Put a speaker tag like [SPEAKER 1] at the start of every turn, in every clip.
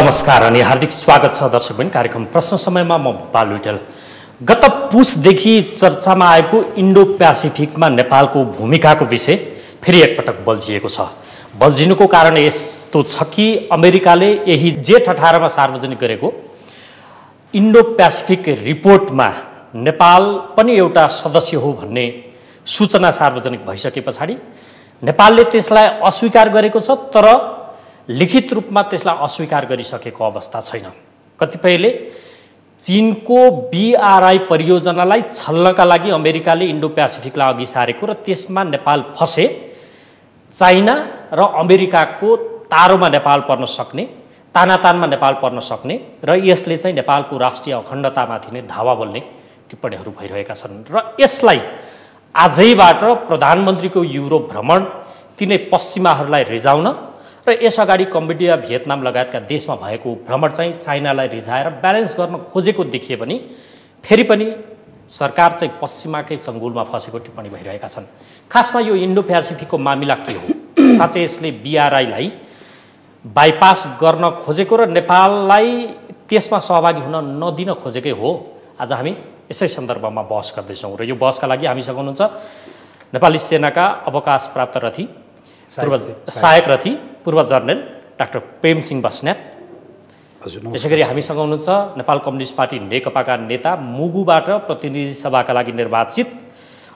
[SPEAKER 1] नमस्कार अनि हार्दिक स्वागत छ दर्शकबिन कार्यक्रम प्रश्न समयमा म भूपाल विठल। गत पुसदेखि चर्चामा आएको इन्डो प्यासिफिकमा नेपालको भूमिकाको विषय फेरि एकपटक बल्झिएको छ। बल्झिनुको कारण यस्तो छ कि अमेरिकाले यही जेठ 18 मा सार्वजनिक गरेको इन्डो प्यासिफिक रिपोर्टमा नेपाल पनि एउटा सदस्य हो भन्ने सूचना सार्वजनिक भइसके पछाडि नेपालले त्यसलाई अस्वीकार गरेको छ, तर लिखित रूपमा त्यसलाई अस्वीकार गरिसकेको अवस्था छैन। कतिपयले चीनको BRI परियोजनालाई छल्नका लागि अमेरिकाले इन्डो प्यासिफिकलाई अघि सारेको र त्यसमा नेपाल फसे, चाइना र अमेरिकाको तारोमा नेपाल पर्न सक्ने, तानातानमा नेपाल पर्न सक्ने र यसले चाहिँ नेपालको राष्ट्रिय अखण्डतामाथि नै धावा बोल्ने टिप्पणीहरू भइरहेका छन्। र यसलाई आजैबाट प्रधानमन्त्रीको युरोप भ्रमण तिनै पश्चिमाहरूलाई रिजाउन र यसअगाडि कम्बोडिया, भियतनाम लगायतका देशमा भएको भ्रमण चाहिँ चाइनालाई रिझाएर ब्यालेन्स गर्न खोजेको देखिए पनि फेरि पनि सरकार चाहिँ पश्चिमाकै चङ्गुलमा फसेको टिप्पणी भइरहेका छन्। खासमा यो इन्डो प्यासिफिकको मामिला के हो? साँच्चै यसले BRI-लाई बाइपास गर्न खोजेको र नेपाललाई त्यसमा सहभागी हुन नदिन खोजेकै हो? आज हामी यसै सन्दर्भमा बहस गर्दैछौँ र यो बहसका लागि हामीसँग हुनुहुन्छ नेपाली सेनाका अवकाश प्राप्त रथी सहायक रथी पूर्व जर्नल डाक्टर प्रेमसिंह बस्नेत। यसैगरी हामीसँग हुनुहुन्छ नेपाल कम्युनिस्ट पार्टी नेकपाका नेता, मुगुबाट प्रतिनिधि सभाका लागि निर्वाचित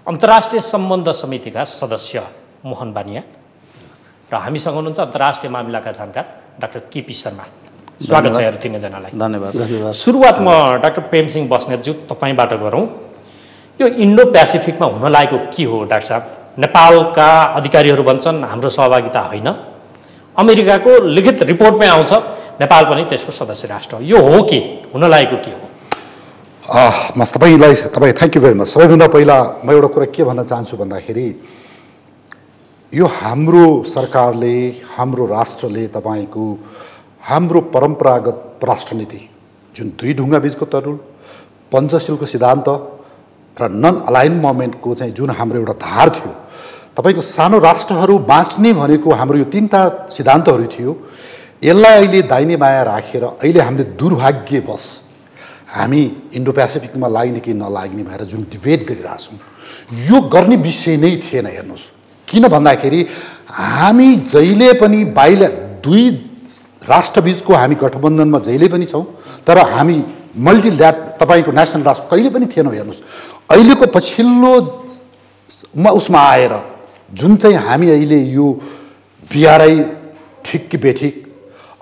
[SPEAKER 1] अन्तर्राष्ट्रिय सम्बन्ध समितिका सदस्य मोहन बानिया र हामीसँग हुनुहुन्छ अन्तर्राष्ट्रिय मामिलाका जानकार डाक्टर KP शर्मा। स्वागत छ यहाँहरू तीनजनालाई।
[SPEAKER 2] धन्यवाद।
[SPEAKER 1] सुरुवात म डाक्टर प्रेमसिंह बस्नेतज्यू तपाईँबाट गरौँ। यो इन्डो प्यासिफिकमा हुन लागेको के हो डाक्टर साहब? नेपालका अधिकारीहरू भन्छन् हाम्रो सहभागिता होइन, अमेरिकाको लिखित रिपोर्टमै आउँछ नेपाल पनि त्यसको सदस्य राष्ट्र हो। यो हो के? हुन लागेको के हो?
[SPEAKER 2] म तपाईँ थ्याङ्क यू भेरी मच। सबैभन्दा पहिला म एउटा कुरा के भन्न चाहन्छु भन्दाखेरि यो हाम्रो सरकारले, हाम्रो राष्ट्रले तपाईँको हाम्रो परम्परागत राष्ट्रनीति जुन दुई ढुङ्गा बीचको तरुल, पञ्चशीलको सिद्धान्त र नन अलाइनमेन्टको चाहिँ जुन हाम्रो एउटा धार थियो, तपाईँको सानो राष्ट्रहरू बाँच्ने भनेको हाम्रो यो तीनटा सिद्धान्तहरू थियो। यसलाई अहिले दाहिने बायाँ राखेर अहिले हामीले दुर्भाग्यवश हामी इन्डो प्यासिफिकमा लाग्ने कि नलाग्ने भएर जुन डिबेट गरिरहेछौँ, यो गर्ने विषय नै थिएन। हेर्नुहोस्, किन भन्दाखेरि हामी जहिले पनि दुई राष्ट्रबीचको हामी गठबन्धनमा जहिले पनि छौँ, तर हामी तपाईँको नेसनल राष्ट्र कहिले पनि थिएनौँ। हेर्नुहोस्, अहिलेको पछिल्लो उसमा आएर जुन चाहिँ हामी अहिले यो BRI ठिक कि बेठिक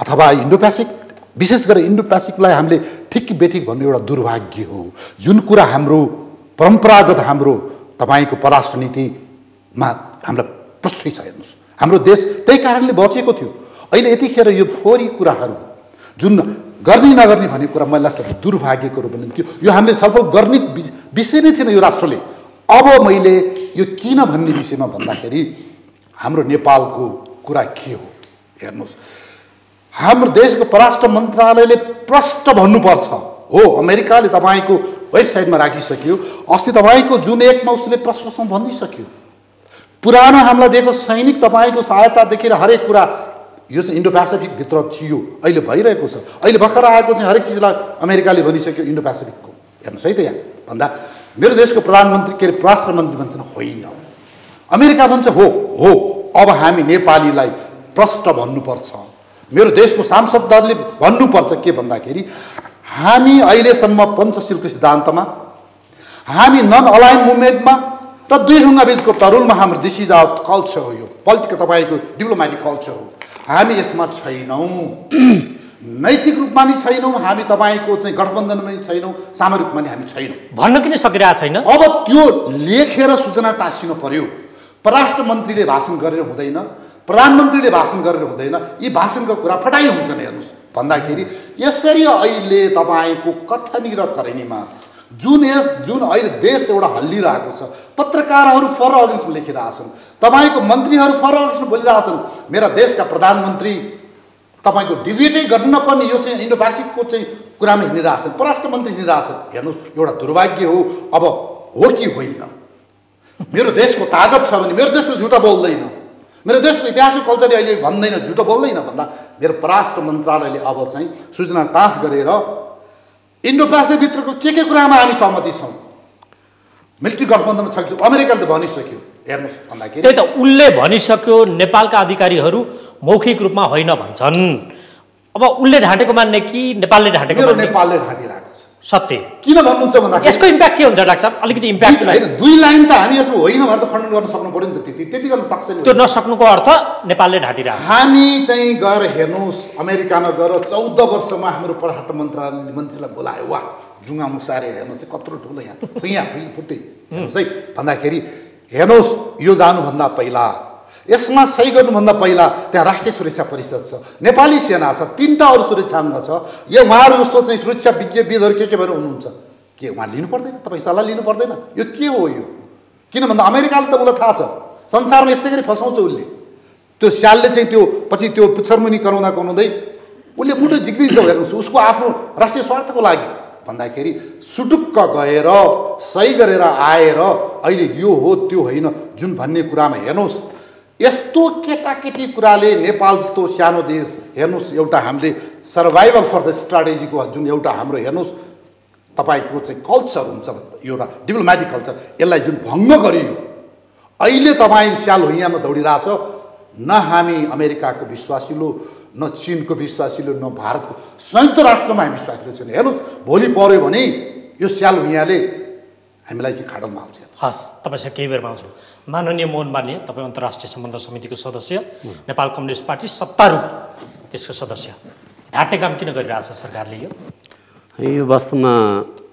[SPEAKER 2] अथवा इन्डो प्यासिफिक, विशेष गरेर इन्डो प्यासिफिकलाई हामीले ठिक कि बेठिक भन्ने एउटा दुर्भाग्य हो। जुन कुरा हाम्रो परम्परागत हाम्रो तपाईँको परराष्ट्र नीतिमा हामीलाई प्रष्टै छ। हेर्नुहोस्, हाम्रो देश त्यही कारणले बचेको थियो। अहिले यतिखेर यो फोहोरी कुराहरू जुन गर्ने नगर्ने भन्ने कुरा मैले दुर्भाग्यको रूपमा लिन्छु। यो हामीले छलफल गर्ने विषय नै थिएन यो राष्ट्रले। अब मैले यो किन भन्ने विषयमा भन्दाखेरि हाम्रो नेपालको कुरा के हो? हेर्नुहोस्, हाम्रो देशको परराष्ट्र मन्त्रालयले प्रष्ट भन्नुपर्छ। हो, अमेरिकाले तपाईँको वेबसाइटमा राखिसक्यो। अस्ति तपाईँको जुन 1 मा उसले प्रश्नसँग भनिसक्यो, पुरानो हामीलाई दिएको सैनिक तपाईँको सहायता देखेर हरेक कुरा यो चाहिँ इन्डो प्यासिफिकभित्र थियो, अहिले भइरहेको छ। अहिले भर्खर आएको चाहिँ हरेक चिजलाई अमेरिकाले भनिसक्यो इन्डो प्यासिफिकको। हेर्नुहोस् है त, यहाँ भन्दा मेरो देशको प्रधानमन्त्री के अरे परराष्ट्र मन्त्री भन्छन् होइन, अमेरिका भन्छ हो। अब हामी नेपालीलाई प्रष्ट भन्नुपर्छ। मेरो देशको सांसदहरूले भन्नुपर्छ के भन्दाखेरि हामी अहिलेसम्म पञ्चशीलको सिद्धान्तमा, हामी नन अलाइन मुभमेन्टमा र दुई ढुङ्गा बीचको तरुलमा हाम्रो दिस इज आवर कल्चर हो। यो पोलिटिकल तपाईँको डिप्लोमेटिक कल्चर हो। हामी यसमा छैनौँ, नैतिक रूपमा नि छैनौँ, हामी तपाईँको चाहिँ गठबन्धनमा नि छैनौँ, सामरिक रूपमा नि हामी छैनौँ।
[SPEAKER 1] भन्न किन सकिरहेको छैन? अब
[SPEAKER 2] त्यो लेखेर सूचना टाँसिनु पर्यो। परराष्ट्र मन्त्रीले भाषण गरेर हुँदैन, प्रधानमन्त्रीले भाषण गरेर हुँदैन। यी भाषणको कुरा फटाइ हुन्छन्। हेर्नुहोस्, भन्दाखेरि यसरी अहिले तपाईँको कथनी र करेनीमा जुन अहिले देश एउटा हल्लिरहेको छ, पत्रकारहरू फर अगेन्स्टमा लेखिरहेछन्, तपाईँको मन्त्रीहरू फर अगेन्स्टमा बोलिरहेछन्। मेरा देशका प्रधानमन्त्री तपाईँको डिबेटै गर्न पनि यो चाहिँ इन्डो प्यासिफिकको चाहिँ कुरामा हिँडिरहेछन्, परराष्ट्र मन्त्री हिँडिरहेछन्। हेर्नुहोस्, एउटा दुर्भाग्य हो। अब हो कि होइन? मेरो देशको तागत छ भने मेरो देशले झुटा बोल्दैन, मेरो देशको इतिहास र कल्चरले अहिले भन्दैन, झुटो बोल्दैन भन्दा मेरो परराष्ट्र मन्त्रालयले अब चाहिँ सूचना टाँस गरेर इन्डो पेसिफिकभित्रको के कुरामा हामी सहमति छौँ, मिलिट्री गठबन्धन छ कि अमेरिकाले त भनिसक्यो। हेर्नुहोस् भन्दाखेरि
[SPEAKER 1] त्यही त उसले भनिसक्यो, नेपालका अधिकारीहरू मौखिक रूपमा होइन भन्छन्। अब उसले ढाँटेको मान्ने कि नेपालले ढाँटेको मान्ने?
[SPEAKER 2] नेपालले ढाँटिरहेको छ।
[SPEAKER 1] सत्य
[SPEAKER 2] किन भन्नुहुन्छ भन्दाखेरि
[SPEAKER 1] यसको इम्प्याक्ट के हुन्छ डाक्टर साहब? अलिकति इम्प्याक्ट
[SPEAKER 2] होइन, 2 लाइन त हामी यसमा होइन भनेर त खण्डन गर्न सक्नु पर्यो नि त। त्यति गर्न सक्छ नि।
[SPEAKER 1] त्यो नसक्नुको अर्थ नेपालले ढाँटिरहेको छ।
[SPEAKER 2] हामी चाहिँ गएर हेर्नुहोस्, अमेरिकामा गएर 14 वर्षमा हाम्रो परराष्ट्र मन्त्रीलाई बोलायो। वा जुङ्गा मुसारे हेर्नुहोस् कत्रो ठुलो यहाँ फुत्तै हेर्नुहोस् है। भन्दाखेरि हेर्नुहोस्, यो जानुभन्दा पहिला, यसमा सही गर्नुभन्दा पहिला त्यहाँ राष्ट्रिय सुरक्षा परिषद छ, नेपाली सेना छ, 3टा अरू सुरक्षाङ्ग छ। यो उहाँहरू जस्तो चाहिँ सुरक्षा विज्ञविदहरू के भएर हुनुहुन्छ? के उहाँ लिनु पर्दैन? तपाईँ सल्लाह लिनु पर्दैन? यो के हो यो? किन भन्दा अमेरिकाले त उसलाई थाहा छ संसारमा यस्तै गरी फसाउँछ उसले। त्यो स्यालले चाहिँ त्यो पछि त्यो पुच्छरमुनि कराउँदै उसले मुटु जिग्दिन्छ। हेर्नुहोस्, उसको आफ्नो राष्ट्रिय स्वार्थको लागि भन्दाखेरि सुटुक्क गएर सही गरेर आएर अहिले यो हो त्यो होइन जुन भन्ने कुरामा हेर्नुहोस्, यस्तो केटाकेटी कुराले नेपाल जस्तो सानो देश हेर्नुहोस्, एउटा हामीले सर्भाइभल फर द स्ट्राटेजीको जुन एउटा हाम्रो हेर्नुहोस् तपाईँको चाहिँ कल्चर हुन्छ, एउटा डिप्लोमेटिक कल्चर, यसलाई जुन भङ्ग गरियो। अहिले तपाईँ स्याल हुइयाँमा दौडिरहेछ। न हामी अमेरिकाको विश्वासिलो, न चिनको विश्वासिलो, न भारतको, संयुक्त राष्ट्रमा हामी विश्वासिलो छैन। हेर्नुहोस्, भोलि पऱ्यो भने यो स्याल हुइयाँले हामीलाई चाहिँ खाडलमा हाल्छ।
[SPEAKER 1] हस्, तपाईँसँग केही बेरमा आउँछु। माननीय मोहन मान्य, तपाईँ अन्तर्राष्ट्रिय सम्बन्ध समितिको सदस्य, नेपाल कम्युनिस्ट पार्टी सत्तारूढ त्यसको सदस्य, ढाँट्ने काम किन गरिरहेछ सरकारले?
[SPEAKER 3] यो वास्तवमा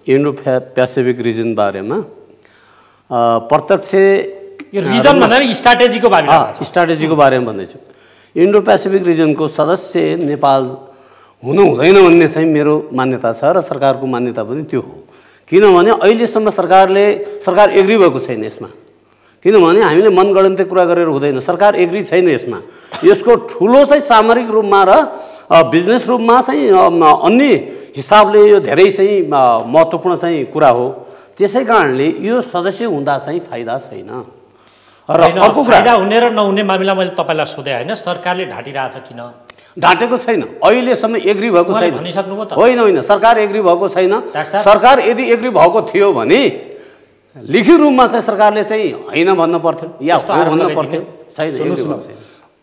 [SPEAKER 3] इन्डो पेसिफिक रिजन बारेमा प्रत्यक्ष
[SPEAKER 1] यो रिजन भन्दा स्ट्राटेजीको बारेमा
[SPEAKER 3] भन्दैछु। इन्डो पेसिफिक रिजनको सदस्य नेपाल हुनु हुँदैन भन्ने चाहिँ मेरो मान्यता छ र सरकारको मान्यता पनि त्यो हो। किनभने अहिलेसम्म सरकार एग्री भएको छैन यसमा। किनभने हामीले मनगढन्ते कुरा गरेर हुँदैन, सरकार एग्री छैन यसमा। यसको ठुलो चाहिँ सामरिक रूपमा र बिजनेस रूपमा चाहिँ अन्य हिसाबले यो धेरै चाहिँ महत्त्वपूर्ण चाहिँ कुरा हो। त्यसै कारणले यो सदस्य हुँदा चाहिँ फाइदा छैन। र अर्को कुरा,
[SPEAKER 1] फाइदा हुने र नहुने मामिला मैले तपाईँलाई सोधेँ होइन, सरकारले ढाँटिरहेछ किन?
[SPEAKER 3] ढाँटेको छैन, अहिलेसम्म एग्री भएको छैन।
[SPEAKER 1] भनिसक्नुभयो त?
[SPEAKER 3] होइन, सरकार एग्री भएको छैन। सरकार यदि एग्री भएको थियो भने लिखित रूपमा चाहिँ सरकारले चाहिँ होइन भन्नु पर्थ्यो या हो भन्नु पर्थ्यो। छैन,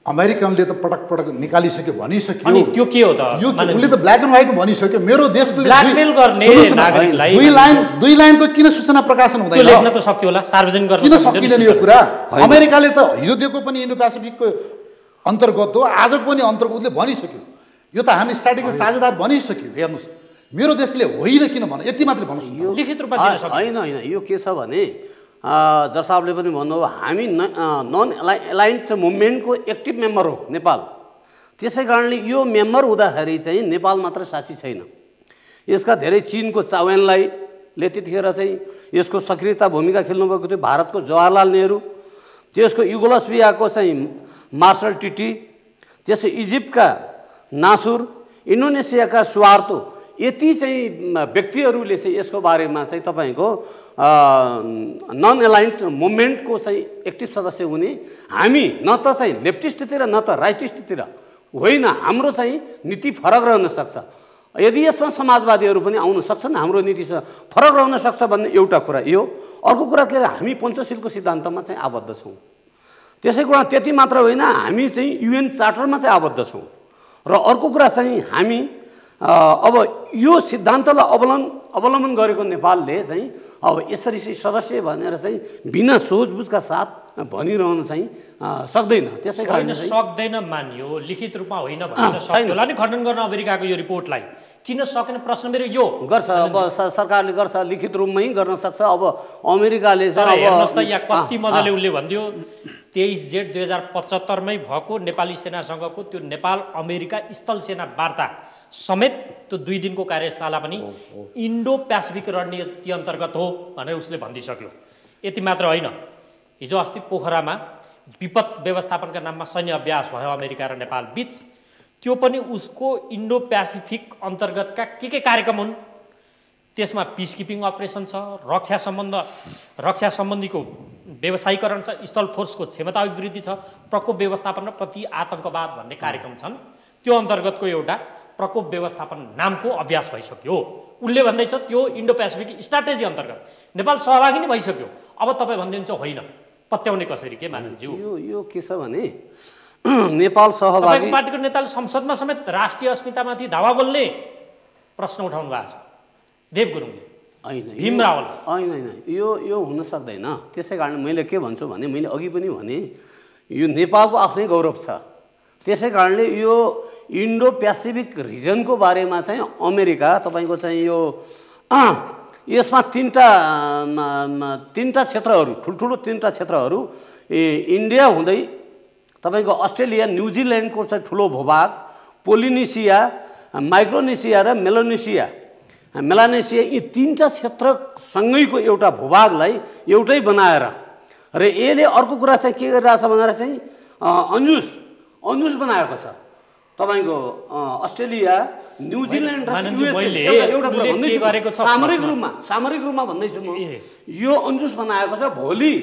[SPEAKER 2] अमेरिकनले त पटक पटक निकालिसक्यो, भनिसक्यो।
[SPEAKER 1] अनि त्यो के हो त?
[SPEAKER 2] उसले त ब्ल्याक एन्ड व्हाइट भनिसक्यो। मेरो देशले
[SPEAKER 1] ब्ल्याकमेल गर्ने नागरिकलाई
[SPEAKER 2] 2 लाइनको किन सूचना प्रकाशन हुँदैन?
[SPEAKER 1] लेख्न त सक्थ्यो होला, सार्वजनिक गर्न
[SPEAKER 2] किन सकिँदैन यो कुरा? अमेरिकाले त हिजो दिएको पनि इन्डो पेसिफिकको अन्तर्गत हो, आजको पनि अन्तर्गत उसले भनिसक्यो। यो त हामी स्ट्राटेजिक साझेदार भनिसक्यो। हेर्नुहोस्, मेरो देशले होइन किन भन, यति मात्रै भन्नुहोस्।
[SPEAKER 1] लिखित रूपमा दिन सक्छ?
[SPEAKER 3] होइन, यो के छ भने जसाबले पनि भन्नुभयो, हामी नन एलाइन्ड मुभमेन्टको एक्टिभ मेम्बर हो नेपाल। त्यसै कारणले यो मेम्बर हुँदाखेरि चाहिँ नेपाल मात्र साक्षी छैन। यसका धेरै चिनको चावेनलाईले त्यतिखेर चाहिँ यसको सक्रियता भूमिका खेल्नुभएको थियो, भारतको जवाहरलाल नेहरू, त्यसको युगोस्लाभियाको चाहिँ मार्शल टिटी, त्यसै इजिप्टका नासुर, इन्डोनेसियाका सुहार्तो, यति चाहिँ व्यक्तिहरूले चाहिँ यसको बारेमा चाहिँ तपाईँको नन एलाइन्ड मुभमेन्टको चाहिँ एक्टिभ सदस्य हुने। हामी न त चाहिँ लेफ्टिस्टतिर न त राइटिस्टतिर होइन, हाम्रो चाहिँ नीति फरक रहन सक्छ। यदि यसमा समाजवादीहरू पनि आउन सक्छन्, हाम्रो नीति फरक रहन सक्छ भन्ने एउटा कुरा यो। अर्को कुरा के, हामी पञ्चशीलको सिद्धान्तमा चाहिँ आबद्ध छौँ। त्यसै कुरा त्यति मात्र होइन, हामी चाहिँ UN चार्टरमा चाहिँ आबद्ध छौँ। र अर्को कुरा चाहिँ हामी अब यो सिद्धान्तलाई अवलम्बन गरेको नेपालले चाहिँ अब यसरी चाहिँ सदस्य भनेर चाहिँ बिना सोचबुझका साथ भनिरहन चाहिँ सक्दैन। त्यसै कारण
[SPEAKER 1] सक्दैन मानियो, लिखित रूपमा होइन भन्न सक्छ होला नि खण्डन गर्न अमेरिकाको यो रिपोर्टलाई। किन सकेन प्रश्न मेरो यो
[SPEAKER 3] गर्छ। अब सरकारले गर्छ, लिखित रूपमै गर्न सक्छ। अब अमेरिकाले
[SPEAKER 1] हेर्नुहोस् त यहाँ कति मजाले उसले भनिदियो, 23 जेठ 2075मै भएको नेपाली सेनासँगको त्यो नेपाल अमेरिका स्थल सेना वार्ता समेत त्यो 2 दिनको कार्यशाला पनि इन्डो पेसिफिक रणनीति अन्तर्गत हो भनेर उसले भनिदिइसक्यो। यति मात्र होइन, हिजो अस्ति पोखरामा विपद व्यवस्थापनका नाममा सैन्य अभ्यास भयो अमेरिका र नेपाल बीच। त्यो पनि उसको इन्डो पेसिफिक अन्तर्गतका के कार्यक्रम हुन् त्यसमा पिस किपिङ अपरेसन छ, रक्षा सम्बन्धीको व्यवसायीकरण छ, स्थल फोर्सको क्षमता अभिवृद्धि छ, प्रकोप व्यवस्थापन र प्रति आतङ्कवाद भन्ने कार्यक्रम छन्। त्यो अन्तर्गतको एउटा प्रकोप व्यवस्थापन नामको अभ्यास भइसक्यो। उसले भन्दैछ त्यो इन्डो पेसिफिक स्ट्राटेजी अन्तर्गत नेपाल सहभागी नै भइसक्यो। अब तपाईँ भनिदिनुहुन्छ होइन, पत्याउने कसरी के मानिन्ज्यू?
[SPEAKER 3] यो के छ भने नेपाल सहभागी,
[SPEAKER 1] पार्टीको नेताले संसदमा समेत राष्ट्रिय अस्मितामाथि धावा बोल्ने प्रश्न उठाउनु भएको छ देव गुरुङले,
[SPEAKER 3] होइन
[SPEAKER 1] भीम रावलले।
[SPEAKER 3] होइन यो हुन सक्दैन। त्यसै कारण मैले के भन्छु भने, मैले अघि पनि भने यो नेपालको आफ्नै गौरव छ। त्यसै कारणले यो इन्डो पेसिफिक रिजनको बारेमा चाहिँ अमेरिका तपाईँको चाहिँ यो यसमा तीनटा क्षेत्रहरू, ठुल्ठुलो तीनटा क्षेत्रहरू, इन्डिया हुँदै तपाईँको अस्ट्रेलिया, न्युजिल्यान्डको चाहिँ ठुलो भूभाग, पोलिनेसिया, माइक्रोनेसिया र मेलानेसिया, यी तीनटा क्षेत्रसँगैको एउटा भूभागलाई एउटै बनाएर र यसले अर्को कुरा चाहिँ के गरिरहेछ भनेर चाहिँ अन्जुस बनाएको छ। तपाईँको अस्ट्रेलिया, न्युजिल्यान्ड र एउटा कुरा भन्दैछु, सामरिक रूपमा भन्दैछु म, यो अन्जुस बनाएको छ। भोलि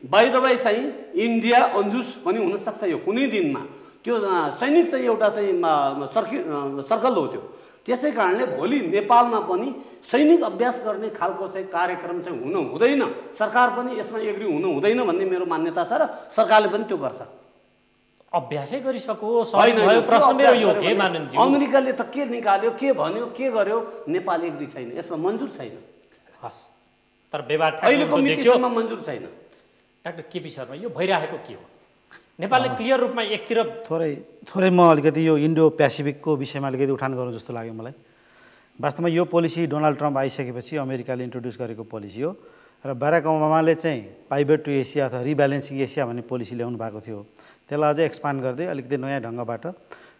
[SPEAKER 3] बाई द बाई चाहिँ इन्डिया अन्जुस पनि हुनसक्छ यो कुनै दिनमा। त्यो सैनिक चाहिँ एउटा चाहिँ सर्कल हो त्यो। त्यसै कारणले भोलि नेपालमा पनि सैनिक अभ्यास गर्ने खालको चाहिँ कार्यक्रम चाहिँ हुनु हुँदैन, सरकार पनि यसमा एग्री हुनु हुँदैन भन्ने मेरो मान्यता छ र सरकारले पनि त्यो गर्छ।
[SPEAKER 1] अभ्यासै गरिसकोस्। प्रश्न मेरो यो के मानिन्छ,
[SPEAKER 3] अमेरिकाले त के निकाल्यो, के भन्यो, के गर्यो, नेपाल एग्री छैन, यसमा मन्जुर छैन।
[SPEAKER 1] हस्, तर व्यवहार
[SPEAKER 3] अहिलेको मितिसम्म मन्जुर छैन।
[SPEAKER 1] डाक्टर केपी शर्मा, यो भइरहेको के हो? नेपालले क्लियर रूपमा एकतिर
[SPEAKER 4] थोरै म अलिकति यो इन्डो पेसिफिकको विषयमा अलिकति उठान गरौँ जस्तो लाग्यो मलाई। वास्तवमा यो पोलिसी डोनाल्ड ट्रम्प आइसकेपछि अमेरिकाले इन्ट्रोड्युस गरेको पोलिसी हो र बाराक ओबामाले चाहिँ पाइभट टु एसिया अथवा रिब्यालेन्सिङ एसिया भन्ने पोलिसी ल्याउनु भएको थियो। त्यसलाई अझै एक्सपान्ड गर्दै अलिकति नयाँ ढङ्गबाट,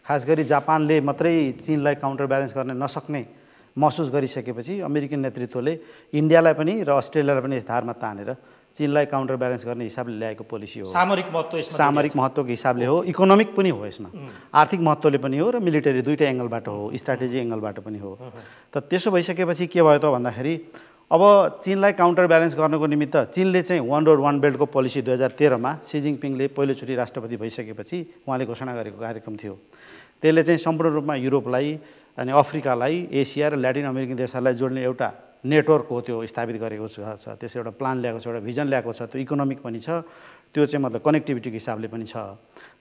[SPEAKER 4] खास गरी जापानले मात्रै चीनलाई काउन्टर ब्यालेन्स गर्न नसक्ने महसुस गरिसकेपछि अमेरिकन नेतृत्वले इन्डियालाई पनि र अस्ट्रेलियालाई पनि यस धारमा तानेर चीनलाई काउन्टर ब्यालेन्स गर्ने हिसाबले ल्याएको पोलिसी हो।
[SPEAKER 1] सामरिक
[SPEAKER 4] महत्त्वको हिसाबले हो, इकोनोमिक पनि हो, यसमा आर्थिक महत्त्वले पनि हो र मिलिटरी दुईटै एङ्गलबाट हो, स्ट्राटेजी एङ्गलबाट पनि हो। त त्यसो भइसकेपछि के भयो त भन्दाखेरि अब चीनलाई काउन्टर ब्यालेन्स गर्नको निमित्त चीनले चाहिँ वान रोड वान बेल्टको पोलिसी 2013मा सी जिङपिङले पहिलोचोटि राष्ट्रपति भइसकेपछि उहाँले घोषणा गरेको कार्यक्रम थियो। त्यसले चाहिँ सम्पूर्ण रूपमा युरोपलाई अनि अफ्रिकालाई, एसिया र ल्याटिन अमेरिकन देशहरूलाई जोड्ने एउटा नेटवर्क हो, त्यो स्थापित गरेको छ। त्यसो एउटा प्लान ल्याएको छ, एउटा भिजन ल्याएको छ। त्यो इकोनोमिक पनि छ, त्यो चाहिँ मतलब कनेक्टिभिटीको हिसाबले पनि छ।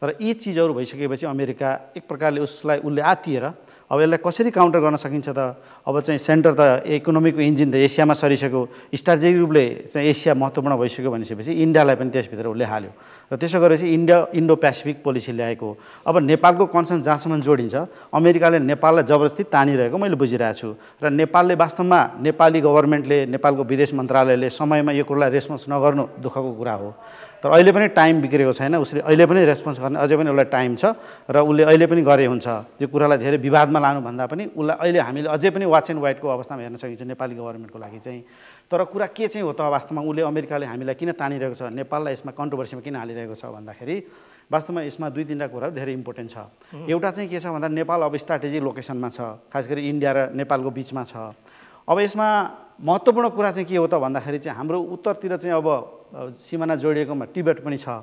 [SPEAKER 4] तर यी चिजहरू भइसकेपछि अमेरिका एक प्रकारले उसले आत्तिएर अब यसलाई कसरी काउन्टर गर्न सकिन्छ त? अब चाहिँ सेन्टर त इकोनोमिकको इन्जिन त एसियामा सरिसक्यो, स्ट्राटेजिक रूपले चाहिँ एसिया महत्त्वपूर्ण भइसक्यो भनेपछि इन्डियालाई पनि त्यसभित्र उसले हाल्यो र त्यसो गरेपछि इन्डो पेसिफिक पोलिसी ल्याएको। अब नेपालको कन्सर्न जहाँसम्म जोडिन्छ, अमेरिकाले नेपाललाई जबरजस्ती तानिरहेको मैले बुझिरहेको छु र नेपालले वास्तवमा नेपाली गभर्मेन्टले, नेपालको विदेश मन्त्रालयले समयमा यो कुरालाई रेस्पोन्स नगर्नु दुःखको कुरा हो। तर अहिले पनि टाइम बिग्रेको छैन, उसले अहिले पनि रेस्पोन्स गर्ने अझै पनि उसलाई टाइम छ र उसले अहिले पनि गरे हुन्छ। त्यो कुरालाई धेरै विवादमा लानुभन्दा पनि उसलाई अहिले हामीले अझै पनि वाच एन्ड वाइटको अवस्थामा हेर्न सकिन्छ नेपाली गभर्मेन्टको लागि चाहिँ। तर कुरा के चाहिँ हो त वास्तवमा उसले अमेरिकाले हामीलाई किन तानिरहेको छ, नेपाललाई यसमा कन्ट्रोभर्सीमा किन हालिरहेको छ भन्दाखेरि वास्तवमा यसमा दुई तिनवटा कुराहरू धेरै इम्पोर्टेन्ट छ। एउटा चाहिँ के छ भन्दा नेपाल अब स्ट्राटेजिक लोकेसनमा छ, खास गरी इन्डिया र नेपालको बिचमा छ। अब यसमा महत्त्वपूर्ण कुरा चाहिँ के हो त भन्दाखेरि चाहिँ हाम्रो उत्तरतिर चाहिँ अब सिमाना जोडिएकोमा टिबेट पनि छ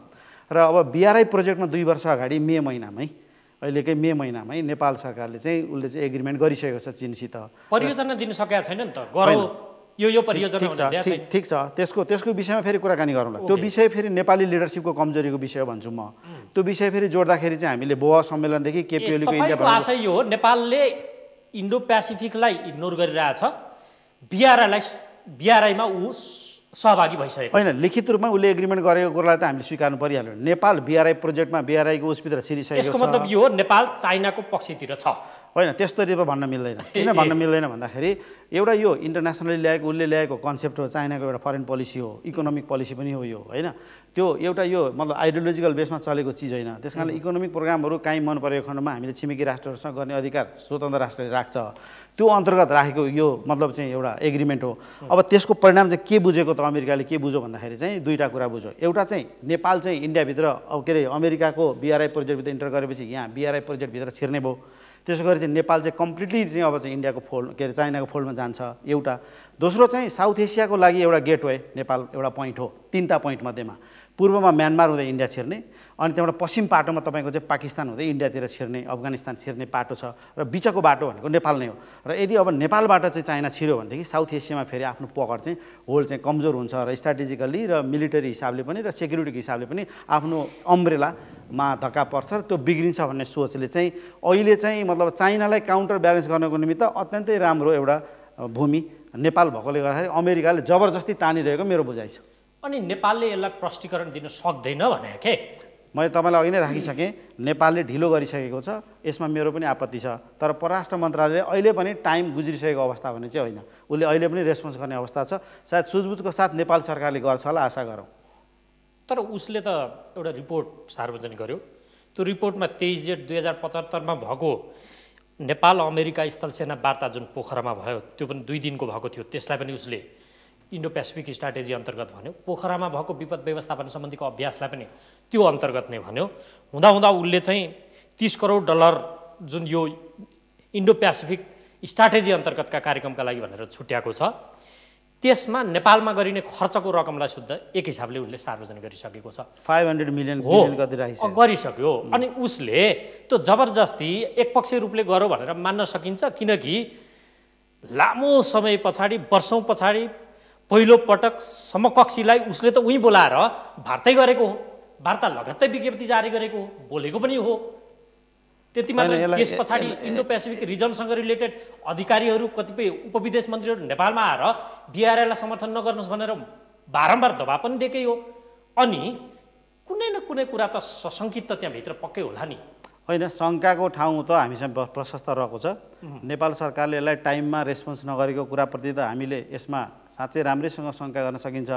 [SPEAKER 4] र अब बिआरआई प्रोजेक्टमा 2 वर्ष अगाडि अहिलेकै मे महिनामै नेपाल सरकारले चाहिँ उसले चाहिँ एग्रिमेन्ट गरिसकेको छ चीनसित।
[SPEAKER 1] परियोजना दिन सकेका छैन नि त, गरौँ यो परियोजना
[SPEAKER 4] ठिक छ। त्यसको विषयमा फेरि कुराकानी गरौँला। त्यो विषय फेरि नेपाली लिडरसिपको कमजोरीको विषय भन्छु म। त्यो विषय फेरि जोड्दाखेरि चाहिँ हामीले बोआ सम्मेलनदेखि केपी ओलीको इन्डिया
[SPEAKER 1] आशय यो हो, नेपालले इन्डो पेसिफिकलाई इग्नोर गरिरहेछ, बिआरआईमा ऊ सहभागी भइसकेको
[SPEAKER 4] होइन। लिखित रूपमा उसले एग्रिमेन्ट गरेको कुरालाई त हामीले स्वीकार्नु परिहाल्यो। नेपाल बिआरआई प्रोजेक्टमा बिआरआईको उसभित्र छिरिसकेको छ।
[SPEAKER 1] यसको मतलब यो हो नेपाल चाइनाको पक्षतिर छ
[SPEAKER 4] होइन, त्यस्तो रूपमा भन्न मिल्दैन। किन भन्न मिल्दैन भन्दाखेरि एउटा यो इन्टरनेसनली ल्याएको उसले ल्याएको कन्सेप्ट हो, चाइनाको एउटा फरेन पोलिसी हो, इकोनोमिक पोलिसी पनि हो यो होइन। त्यो एउटा यो मतलब आइडियोलोजिकल बेसमा चलेको चिज होइन। त्यस कारणले इकोनोमिक प्रोग्रामहरू काहीँ मन परेको खण्डमा हामीले छिमेकी राष्ट्रहरूसँग गर्ने अधिकार स्वतन्त्र राष्ट्रले राख्छ। त्यो अन्तर्गत राखेको यो मतलब चाहिँ एउटा एग्रिमेन्ट हो। अब त्यसको परिणाम चाहिँ के बुझेको त अमेरिकाले के बुझ्यो भन्दाखेरि चाहिँ दुईवटा कुरा बुझ्यो। एउटा चाहिँ नेपाल चाहिँ इन्डियाभित्र अब के अरे अमेरिकाको बिआरआई प्रोजेक्टभित्र इन्टर गरेपछि यहाँ बिआरआई प्रोजेक्टभित्र छिर्ने भयो। त्यसो गरी चाहिँ नेपाल चाहिँ कम्प्लिटली चाहिँ अब चाहिँ इन्डियाको फोल्ड के अरे चाइनाको फोल्डमा जान्छ एउटा। दोस्रो चाहिँ साउथ एसियाको लागि एउटा गेटवे नेपाल एउटा पोइन्ट हो, 3टा पोइन्ट मध्येमा। पूर्वमा म्यानमार हुँदै इन्डिया छिर्ने, अनि त्यहाँबाट पश्चिम पाटोमा तपाईँको चाहिँ पाकिस्तान हुँदै इन्डियातिर छिर्ने, अफगानिस्तान छिर्ने पाटो छ र बिचको बाटो भनेको नेपाल नै हो। र यदि अब नेपालबाट चाहिँ चाइना छिर्यो भनेदेखि साउथ एसियामा फेरि आफ्नो पकड चाहिँ होल्ड चाहिँ कमजोर हुन्छ र स्ट्राटेजिकल्ली र मिलिटरी हिसाबले पनि र सेक्युरिटीको हिसाबले पनि आफ्नो अम्ब्रेलामा धक्का पर्छ र त्यो बिग्रिन्छ भन्ने सोचले चाहिँ अहिले चाहिँ मतलब चाइनालाई काउन्टर ब्यालेन्स गर्नको निमित्त अत्यन्तै राम्रो एउटा भूमि नेपाल भएकोले गर्दाखेरि अमेरिकाले जबरजस्ती तानिरहेको मेरो बुझाइ छ।
[SPEAKER 1] अनि नेपालले यसलाई प्रष्टीकरण दिन सक्दैन भने के?
[SPEAKER 4] मैले तपाईँलाई अघि नै राखिसकेँ, नेपालले ढिलो गरिसकेको छ, यसमा मेरो पनि आपत्ति छ। तर परराष्ट्र मन्त्रालयले अहिले पनि टाइम गुज्रिसकेको अवस्था भने चाहिँ होइन, उसले अहिले पनि रेस्पोन्स गर्ने अवस्था छ। सायद सुझबुझको साथ नेपाल सरकारले गर्छ होला, आशा गरौँ।
[SPEAKER 1] तर उसले त एउटा रिपोर्ट सार्वजनिक गर्यो, त्यो रिपोर्टमा 23 जेठ 2075 भएको नेपाल अमेरिका स्थलसेना वार्ता जुन पोखरामा भयो त्यो पनि 2 दिनको भएको थियो, त्यसलाई पनि उसले इन्डो पेसिफिक स्ट्राटेजी अन्तर्गत भन्यो। पोखरामा भएको विपद व्यवस्थापन सम्बन्धीको अभ्यासलाई पनि त्यो अन्तर्गत नै भन्यो। हुँदा उसले चाहिँ 30 करोड डलर जुन यो इन्डो पेसिफिक स्ट्राटेजी अन्तर्गतका कार्यक्रमका लागि भनेर छुट्याएको छ, त्यसमा नेपालमा गरिने खर्चको रकमलाई शुद्ध एक हिसाबले उसले सार्वजनिक गरिसकेको छ।
[SPEAKER 4] 500 मिलियन
[SPEAKER 1] गरिसक्यो। अनि उसले त्यो जबरजस्ती एकपक्षीय रूपले गर्यो भनेर मान्न सकिन्छ, किनकि लामो समय पछाडि, वर्षौँ पछाडि पहिलो पटक समकक्षीलाई उसले त उहीँ बोलाएर वार्तै गरेको हो, वार्ता लगत्तै विज्ञप्ति जारी गरेको हो, बोलेको पनि हो। त्यति मात्र, त्यस पछाडि इन्डो पेसिफिक रिजनसँग रिलेटेड अधिकारीहरू, कतिपय उपविदेश मन्त्रीहरू नेपालमा आएर बिआरएलाई समर्थन नगर्नुहोस् भनेर बारम्बार दबाब पनि दिएकै हो। अनि कुनै न कुनै कुरा त सशङ्कित त त्यहाँभित्र पक्कै होला नि।
[SPEAKER 4] होइन, शङ्काको ठाउँ त हामीसँग प्रशस्त रहेको छ। नेपाल सरकारले यसलाई टाइममा रेस्पोन्स नगरेको कुराप्रति त हामीले यसमा साँच्चै राम्रैसँग शङ्का गर्न सकिन्छ।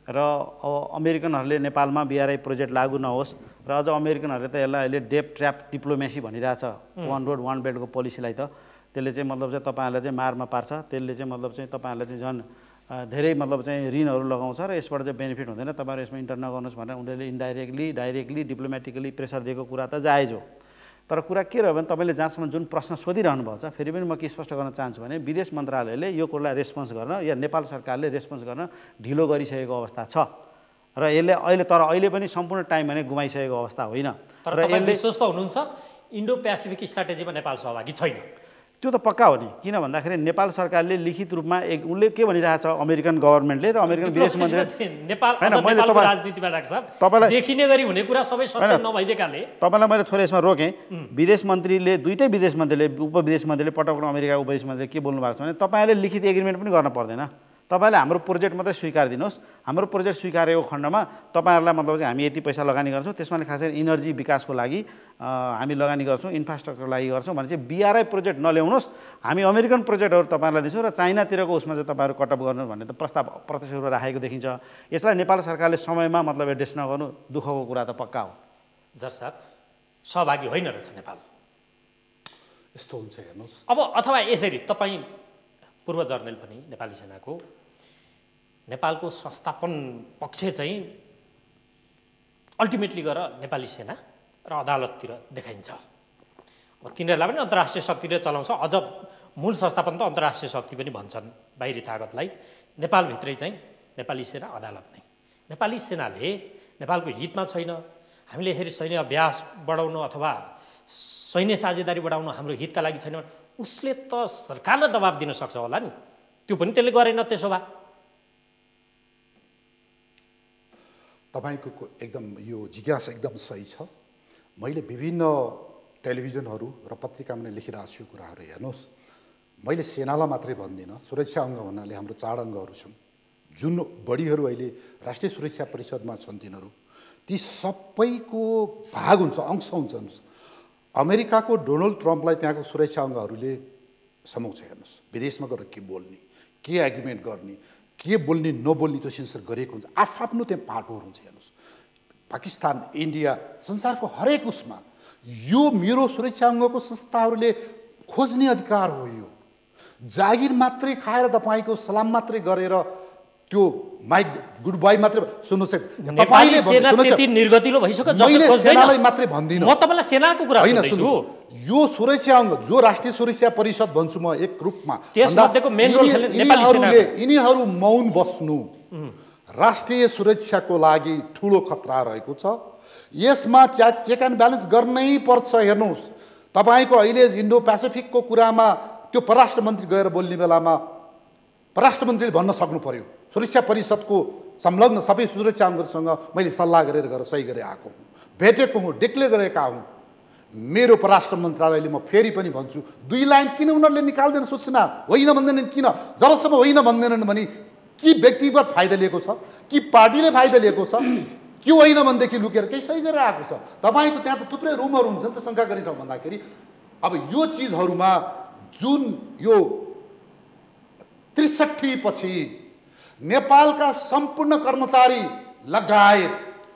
[SPEAKER 4] र अब अमेरिकनहरूले नेपालमा बिआरआई प्रोजेक्ट लागू नहोस्, र अझ अमेरिकनहरूले त यसलाई अहिले डेप ट्र्याप डिप्लोमेसी भनिरहेछ, 1 रोड 1 बेडको पोलिसीलाई त। त्यसले चाहिँ मतलब चाहिँ तपाईँहरूलाई चाहिँ मारमा पार्छ, त्यसले चाहिँ मतलब चाहिँ तपाईँहरूलाई चाहिँ झन् धेरै मतलब चाहिँ ऋणहरू लगाउँछ र यसबाट चाहिँ बेनिफिट हुँदैन, तपाईँहरू यसमा इन्टर नगर्नुहोस् भनेर उनीहरूले इन्डाइरेक्टली डाइरेक्टली डिप्लोमेटिकली प्रेसर दिएको कुरा त जायज हो। तर कुरा के रह्यो भने तपाईँले जहाँसम्म जुन प्रश्न सोधिरहनु भएको छ, फेरि पनि म के स्पष्ट गर्न चाहन्छु भने विदेश मन्त्रालयले यो कुरालाई रेस्पोन्स गर्न या नेपाल सरकारले रेस्पोन्स गर्न ढिलो गरिसकेको अवस्था छ। र यसले अहिले पनि सम्पूर्ण टाइम भने गुमाइसकेको अवस्था होइन।
[SPEAKER 1] तर तपाईँ विश्वस्त हुनुहुन्छ इन्डो पेसिफिक स्ट्राटेजीमा नेपाल सहभागी छैन?
[SPEAKER 4] त्यो त पक्का हो नि, किन भन्दाखेरि नेपाल सरकारले लिखित रूपमा उसले के भनिरहेछ, अमेरिकन गभर्मेन्टले र अमेरिकन विदेश मन्त्रीले
[SPEAKER 1] नेपालको राजनीतिमा राख्छ तपाईँलाई देखिने गरी हुने कुरा सबै सत्य नभइदिएकाले
[SPEAKER 4] तपाईँलाई मैले थोरै यसमा रोकेँ। विदेश मन्त्रीले, दुईटै विदेश मन्त्रीले, उपविदेश मन्त्रीले पटक अमेरिकाको विदेश मन्त्रीले के बोल्नु भएको छ भने तपाईँले लिखित एग्रिमेन्ट पनि गर्न पर्दैन, तपाईँले हाम्रो प्रोजेक्ट मात्रै स्वीकार दिनुहोस्, हाम्रो प्रोजेक्ट स्वीकारेको खण्डमा तपाईँहरूलाई मतलब चाहिँ हामी यति पैसा लगानी गर्छौँ, त्यसमा खास गरी इनर्जी विकासको लागि हामी लगानी गर्छौँ, इन्फ्रास्ट्रक्चर लागि गर्छौँ भने चाहिँ बिआरआई प्रोजेक्ट नल्याउनुहोस्, हामी अमेरिकन प्रोजेक्टहरू तपाईँहरूलाई दिन्छौँ र चाइनातिरको उसमा चाहिँ तपाईँहरू कटअप गर्नु भन्ने त प्रस्ताव प्रत्यक्ष रूपमा राखेको देखिन्छ। यसलाई नेपाल सरकारले समयमा मतलब एड्रेस नगर्नु दुःखको कुरा त पक्का हो।
[SPEAKER 1] जर साहब, सहभागी होइन रहेछ नेपाल,
[SPEAKER 2] यस्तो हुन्छ हेर्नुहोस्।
[SPEAKER 1] अब अथवा यसरी तपाईँ पूर्व जर्नल पनि नेपाली सेनाको नेपालको संस्थापन पक्ष चाहिँ अल्टिमेटली गएर नेपाली सेना र अदालततिर देखाइन्छ। अब तिनीहरूलाई पनि अन्तर्राष्ट्रिय शक्तिले चलाउँछ, अझ मूल संस्थापन त अन्तर्राष्ट्रिय शक्ति पनि भन्छन् बाहिरी ताकतलाई। नेपालभित्रै चाहिँ नेपाली सेना, अदालत नै। नेपाली सेनाले नेपालको हितमा छैन, हामीले यसरी सैन्य अभ्यास बढाउनु अथवा सैन्य साझेदारी बढाउनु हाम्रो हितका लागि छैन, उसले त सरकारलाई दबाब दिन सक्छ होला नि। त्यो पनि त्यसले गरेन। त्यसो भए
[SPEAKER 2] तपाईँको एकदम यो जिज्ञासा एकदम सही छ। मैले विभिन्न टेलिभिजनहरू र पत्रिकामा लेखिरहेको छु कुराहरू हेर्नुहोस्। मैले सेनालाई मात्रै भन्दिनँ, सुरक्षा अङ्ग भन्नाले हाम्रो 4 अङ्गहरू छन् जुन बढीहरू अहिले राष्ट्रिय सुरक्षा परिषदमा छन्, तिनीहरू ती सबैको भाग हुन्छ, अंश हुन्छ। अमेरिकाको डोनाल्ड ट्रम्पलाई त्यहाँको सुरक्षा अङ्गहरूले समाउँछ। हेर्नुहोस्, विदेशमा गएर के बोल्ने, के एग्रिमेन्ट गर्ने, के बोल्ने नबोल्ने त्यो सेन्सर गरेको हुन्छ। आफ्नो त्यहाँ पाटोहरू हुन्छ। हेर्नुहोस्, पाकिस्तान, इन्डिया, संसारको हरेक उसमा यो मेरो सुरक्षा अङ्गको संस्थाहरूले खोज्ने अधिकार हो। यो जागिर मात्रै खाएर तपाईँको सलाम मात्रै गरेर त्यो माइक गुड बाई मात्रै सुन्नुहोस् है,
[SPEAKER 1] नेपाली सेना त्यति निर्गतिलो भइसक्यो जसले
[SPEAKER 2] मैले
[SPEAKER 1] खोज्दैन।
[SPEAKER 2] सेनालाई मात्रै भन्दिनँ,
[SPEAKER 1] म तपाईँलाई सेनाको कुरा
[SPEAKER 2] होइन
[SPEAKER 1] सुन्दैछु।
[SPEAKER 2] सुन्नुहोस्, यो सुरक्षा अङ्ग जो राष्ट्रिय सुरक्षा परिषद भन्छु म एक रूपमा,
[SPEAKER 1] त्यसमध्येको मेन रोल खेल्ने नेपाली सेनाको।
[SPEAKER 2] यिनीहरू मौन बस्नु राष्ट्रिय सुरक्षाको लागि ठुलो खतरा रहेको छ। यसमा चेक एन्ड ब्यालेन्स गर्नै पर्छ। हेर्नुहोस्, तपाईँको अहिले इन्डो पेसिफिकको कुरामा त्यो परराष्ट्र मन्त्री गएर बोल्ने बेलामा परराष्ट्र मन्त्रीले भन्न सक्नु पर्यो, सुरक्षा परिषदको संलग्न सबै सुरक्षा अङ्गहरूसँग मैले सल्लाह गरेर सही गरेर आएको हुँ, भेटेको हुँ, डिक्लेयर गरेका हुँ। मेरो परराष्ट्र मन्त्रालयले, म फेरि पनि भन्छु, 2 लाइन किन उनीहरूले निकाल्दैन सूचना? होइन भन्दैनन् किन? जबसम्म होइन भन्दैनन् भने कि व्यक्तिगत फाइदा लिएको छ कि पार्टीले फाइदा लिएको छ कि होइन भनेदेखि लुकेर केही सही गरेर आएको छ। तपाईँको त्यहाँ त थुप्रै रुमहरू हुन्छ नि त शङ्का गर्ने ठाउँ भन्दाखेरि। अब यो चिजहरूमा जुन यो 63 पछि नेपालका सम्पूर्ण कर्मचारी लगायत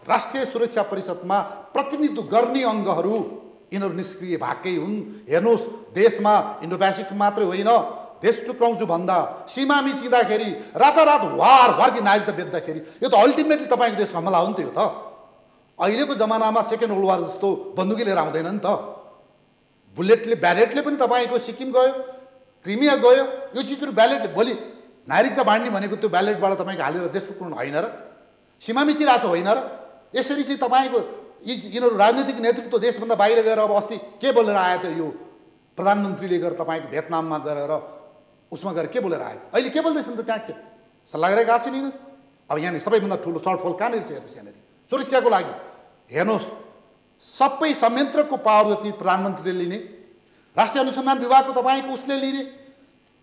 [SPEAKER 2] राष्ट्रिय सुरक्षा परिषदमा प्रतिनिधित्व गर्ने अङ्गहरू यिनीहरू निष्क्रिय भएकै हुन्। हेर्नुहोस्, देशमा इन्डो पेसिफिक मात्रै होइन, देश टुक्राउँछु भन्दा, सीमा मिचिँदाखेरि, रातारात वारकी नागरिकता बेच्दाखेरि, यो त अल्टिमेटली तपाईँको देशको हमला हो नि त। यो त अहिलेको जमानामा सेकेन्ड वर्ल्ड वार जस्तो बन्दुकी लिएर आउँदैन नि त। ब्यालेटले पनि तपाईँको सिक्किम गयो, क्रिमिया गयो, यो चिजहरू ब्यालेटले भोलि नागरिकता बाँड्ने भनेको त्यो ब्यालेटबाट तपाईँको हालेर देश टुक्राउनु होइन र? सीमा मिचिरहेको होइन र? यसरी चाहिँ तपाईँको यिनीहरू राजनीतिक नेतृत्व देशभन्दा बाहिर गएर अब अस्ति के बोलेर आयो त? यो प्रधानमन्त्रीले गएर तपाईँको भियतनाममा गएर उसमा गएर के बोलेर आयो? अहिले के बोल्दैछन् त? त्यहाँ के सल्लाह गरेर गएको छैन? अब यहाँनिर सबैभन्दा ठुलो सर्टफल कहाँनिर छ? हेर्नुहोस्, यहाँनिर सुरक्षाको लागि हेर्नुहोस्, सबै संयन्त्रको पावर जति प्रधानमन्त्रीले लिने, राष्ट्रिय अनुसन्धान विभागको तपाईँको उसले लिने,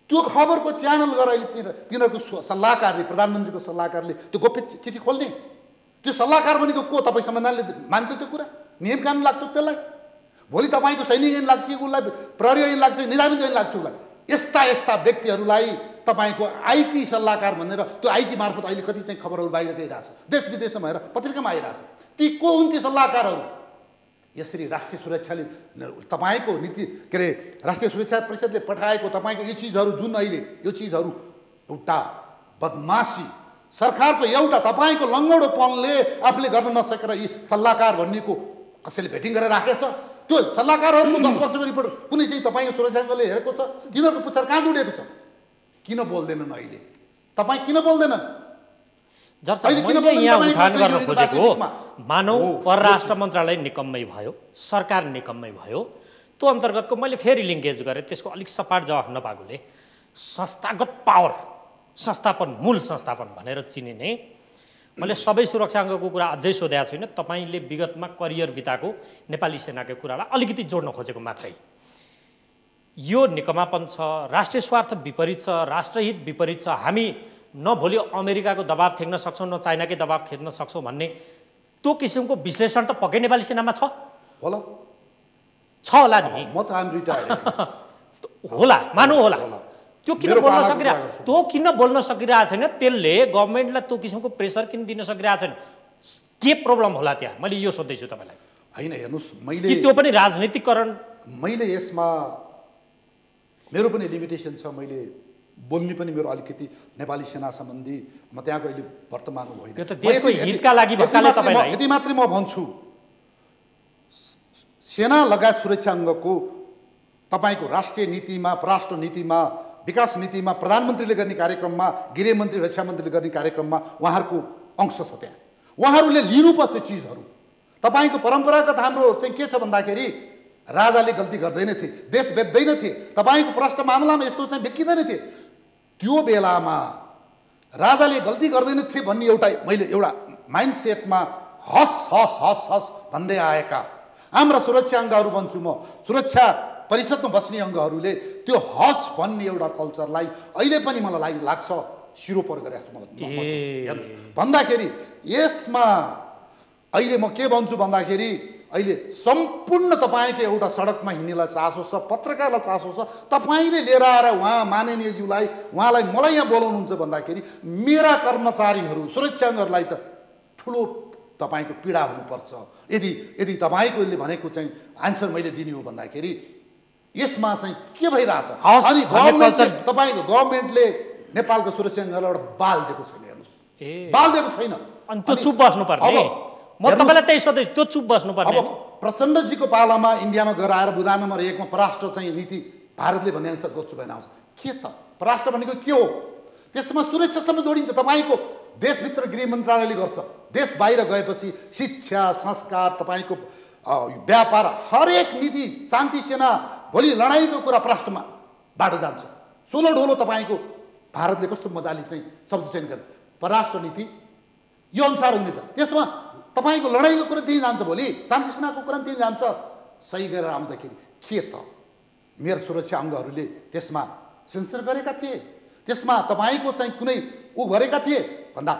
[SPEAKER 2] त्यो खबरको च्यानल गरेर अहिले तिनीहरूको सल्लाहकारले, प्रधानमन्त्रीको सल्लाहकारले त्यो गोप्य चिठी खोल्ने। त्यो सल्लाहकार भनेको को? तपाईँ संविधानले मान्छ त्यो कुरा? नियम कानुन लाग्छ त्यसलाई? भोलि तपाईँको सैनिक ऐन लाग्छ उसलाई, प्रहरी ऐन लाग्छ, निजामी ऐन लाग्छ उसलाई। यस्ता व्यक्तिहरूलाई तपाईँको आइटी सल्लाहकार भनेर त्यो आइटी मार्फत अहिले कति चाहिँ खबरहरू बाहिर गइरहेछ, देश विदेशमा भएर पत्रिकामा आइरहेछ। ती को हुन् ती सल्लाहकारहरू? यसरी राष्ट्रिय सुरक्षाले तपाईँको नीति के अरे राष्ट्रिय सुरक्षा परिषदले पठाएको तपाईँको यो चिजहरू जुन अहिले यो चिजहरू एउटा बदमासी सरकारको एउटा तपाईँको लङ्गडोपनले आफूले गर्न नसकेर यी सल्लाहकार भन्नेको कसैले भेटिङ गरेर राखेछ। त्यो सल्लाहकारहरूको 10 वर्षको रिपोर्ट कुनै चाहिँ तपाईँको सुरक्षाले हेरेको छ? तिनीहरूको पुच्छर कहाँ जोडिएको छ? किन बोल्दैनन् अहिले? तपाईँ किन बोल्दैनन्?
[SPEAKER 1] मैले यहाँ उठान गर्न खोजेको मानौ परराष्ट्र मन्त्रालय निकम्मै भयो, सरकार निकम्मै भयो, त्यो अन्तर्गतको मैले फेरि लिङ्केज गरेँ, त्यसको अलिक सपाट जवाफ नपाएकोले संस्थागत पावर, संस्थापन, मूल संस्थापन भनेर चिनिने मैले सबै सुरक्षा अङ्गको कुरा अझै सोधेको छैन। तपाईँले विगतमा करियर बिताएको नेपाली सेनाको कुरालाई अलिकति जोड्न खोजेको मात्रै। यो निकमापन छ, राष्ट्रिय स्वार्थ विपरीत छ, राष्ट्रहित विपरीत छ। हामी न भोलि अमेरिकाको दबाब थेक्न सक्छौँ, न चाइनाकै दबाब खेद्न सक्छौँ भन्ने त्यो किसिमको विश्लेषण त पक्कै नेपाली सेनामा छ
[SPEAKER 2] होला?
[SPEAKER 1] छ होला नि।
[SPEAKER 2] म त आम रिटायर्ड
[SPEAKER 1] होला, मानौ होला। त्यो किन बोल्न सकिरहेको, त्यो किन बोल्न सकिरहेको छैन? त्यसले गभर्मेन्टलाई त्यो किसिमको प्रेसर किन दिन सकिरहेको छैन? के प्रब्लम होला त्यहाँ? मैले यो सोध्दैछु तपाईँलाई।
[SPEAKER 2] होइन, हेर्नुहोस्, मैले
[SPEAKER 1] कि त्यो पनि राजनीतिकरण?
[SPEAKER 2] मैले यसमा मेरो पनि लिमिटेसन छ। मैले बोल्ने पनि मेरो अलिकति नेपाली सेना सम्बन्धी, म त्यहाँको अहिले वर्तमान होइन।
[SPEAKER 1] यो त देशको हितका लागि भएकाले तपाईँलाई
[SPEAKER 2] यति मात्रै म भन्छु, सेना लगायत सुरक्षा अङ्गको तपाईँको राष्ट्रिय नीतिमा, परराष्ट्र नीतिमा, विकास नीतिमा, प्रधानमन्त्रीले गर्ने कार्यक्रममा, गृहमन्त्री, रक्षा मन्त्रीले गर्ने कार्यक्रममा उहाँहरूको अंश छ। त्यहाँ उहाँहरूले लिनुपर्छ चिजहरू। तपाईँको परम्परागत हाम्रो चाहिँ के छ भन्दाखेरि राजाले गल्ती गर्दैनथे, देश बेच्दैनथे, तपाईँको परराष्ट्र मामलामा यस्तो चाहिँ बेकिँदैन थिए। त्यो बेलामा राजाले गल्ती गर्दैनथे भन्ने मैले एउटा माइन्डसेटमा हस भन्दै आएका हाम्रा सुरक्षा अङ्गहरू भन्छु म, सुरक्षा परिषदमा बस्ने अङ्गहरूले त्यो हस भन्ने एउटा कल्चरलाई अहिले पनि मलाई लाग्छ सिरोपर गरे जस्तो मलाई भन्दाखेरि यसमा अहिले म के भन्छु भन्दाखेरि अहिले सम्पूर्ण तपाईँको एउटा सडकमा हिँड्नेलाई चासो छ, पत्रकारलाई चासो छ। तपाईँले लिएर आएर उहाँ माननीयज्यूलाई मलाई यहाँ बोलाउनुहुन्छ भन्दाखेरि मेरा कर्मचारीहरू सुरक्षाहरूलाई त ठुलो तपाईँको पीडा हुनुपर्छ। यदि तपाईँकोले भनेको चाहिँ आन्सर मैले दिने हो भन्दाखेरि यसमा चाहिँ के भइरहेछ? अनि तपाईँको गभर्मेन्टले नेपालको सुरक्षालाई एउटा बाल दिएको छैन। हेर्नुहोस्, बालिदिएको छैन।
[SPEAKER 1] अनि त्यो चुप बस्नुपर्ने, म तपाईँलाई त्यही सोधेँ, त्यो चुप बस्नुपर्ने।
[SPEAKER 2] अब प्रचण्डजीको पालामा इन्डियामा गएर आएर बुदा नम्बर 1 मा परराष्ट्र चाहिँ नीति भारतले भने अनुसार गोच्छु भएन आउँछ। के त परराष्ट्र भनेको के हो? त्यसमा सुरक्षासम्म जोडिन्छ। तपाईँको देशभित्र गृह मन्त्रालयले गर्छ, देश बाहिर गएपछि शिक्षा, संस्कार, तपाईँको व्यापार, हरेक नीति, शान्ति सेना, भोलि लडाइँको कुरा परराष्ट्रमा बाटो जान्छ। सोलो ढोलो तपाईँको भारतले कस्तो मजाले चाहिँ शब्द चयन गरे, परराष्ट्र नीति यो अनुसार हुनेछ। त्यसमा तपाईँको लडाइँको कुरा त्यहीँ जान्छ, भोलि शान्ति सेनाको कुरा त्यहीँ जान्छ। सही गरेर आउँदाखेरि के त मेरो सुरक्षा अङ्गहरूले त्यसमा सेन्सर गरेका थिए, त्यसमा तपाईँको चाहिँ कुनै ऊ गरेका थिए भन्दा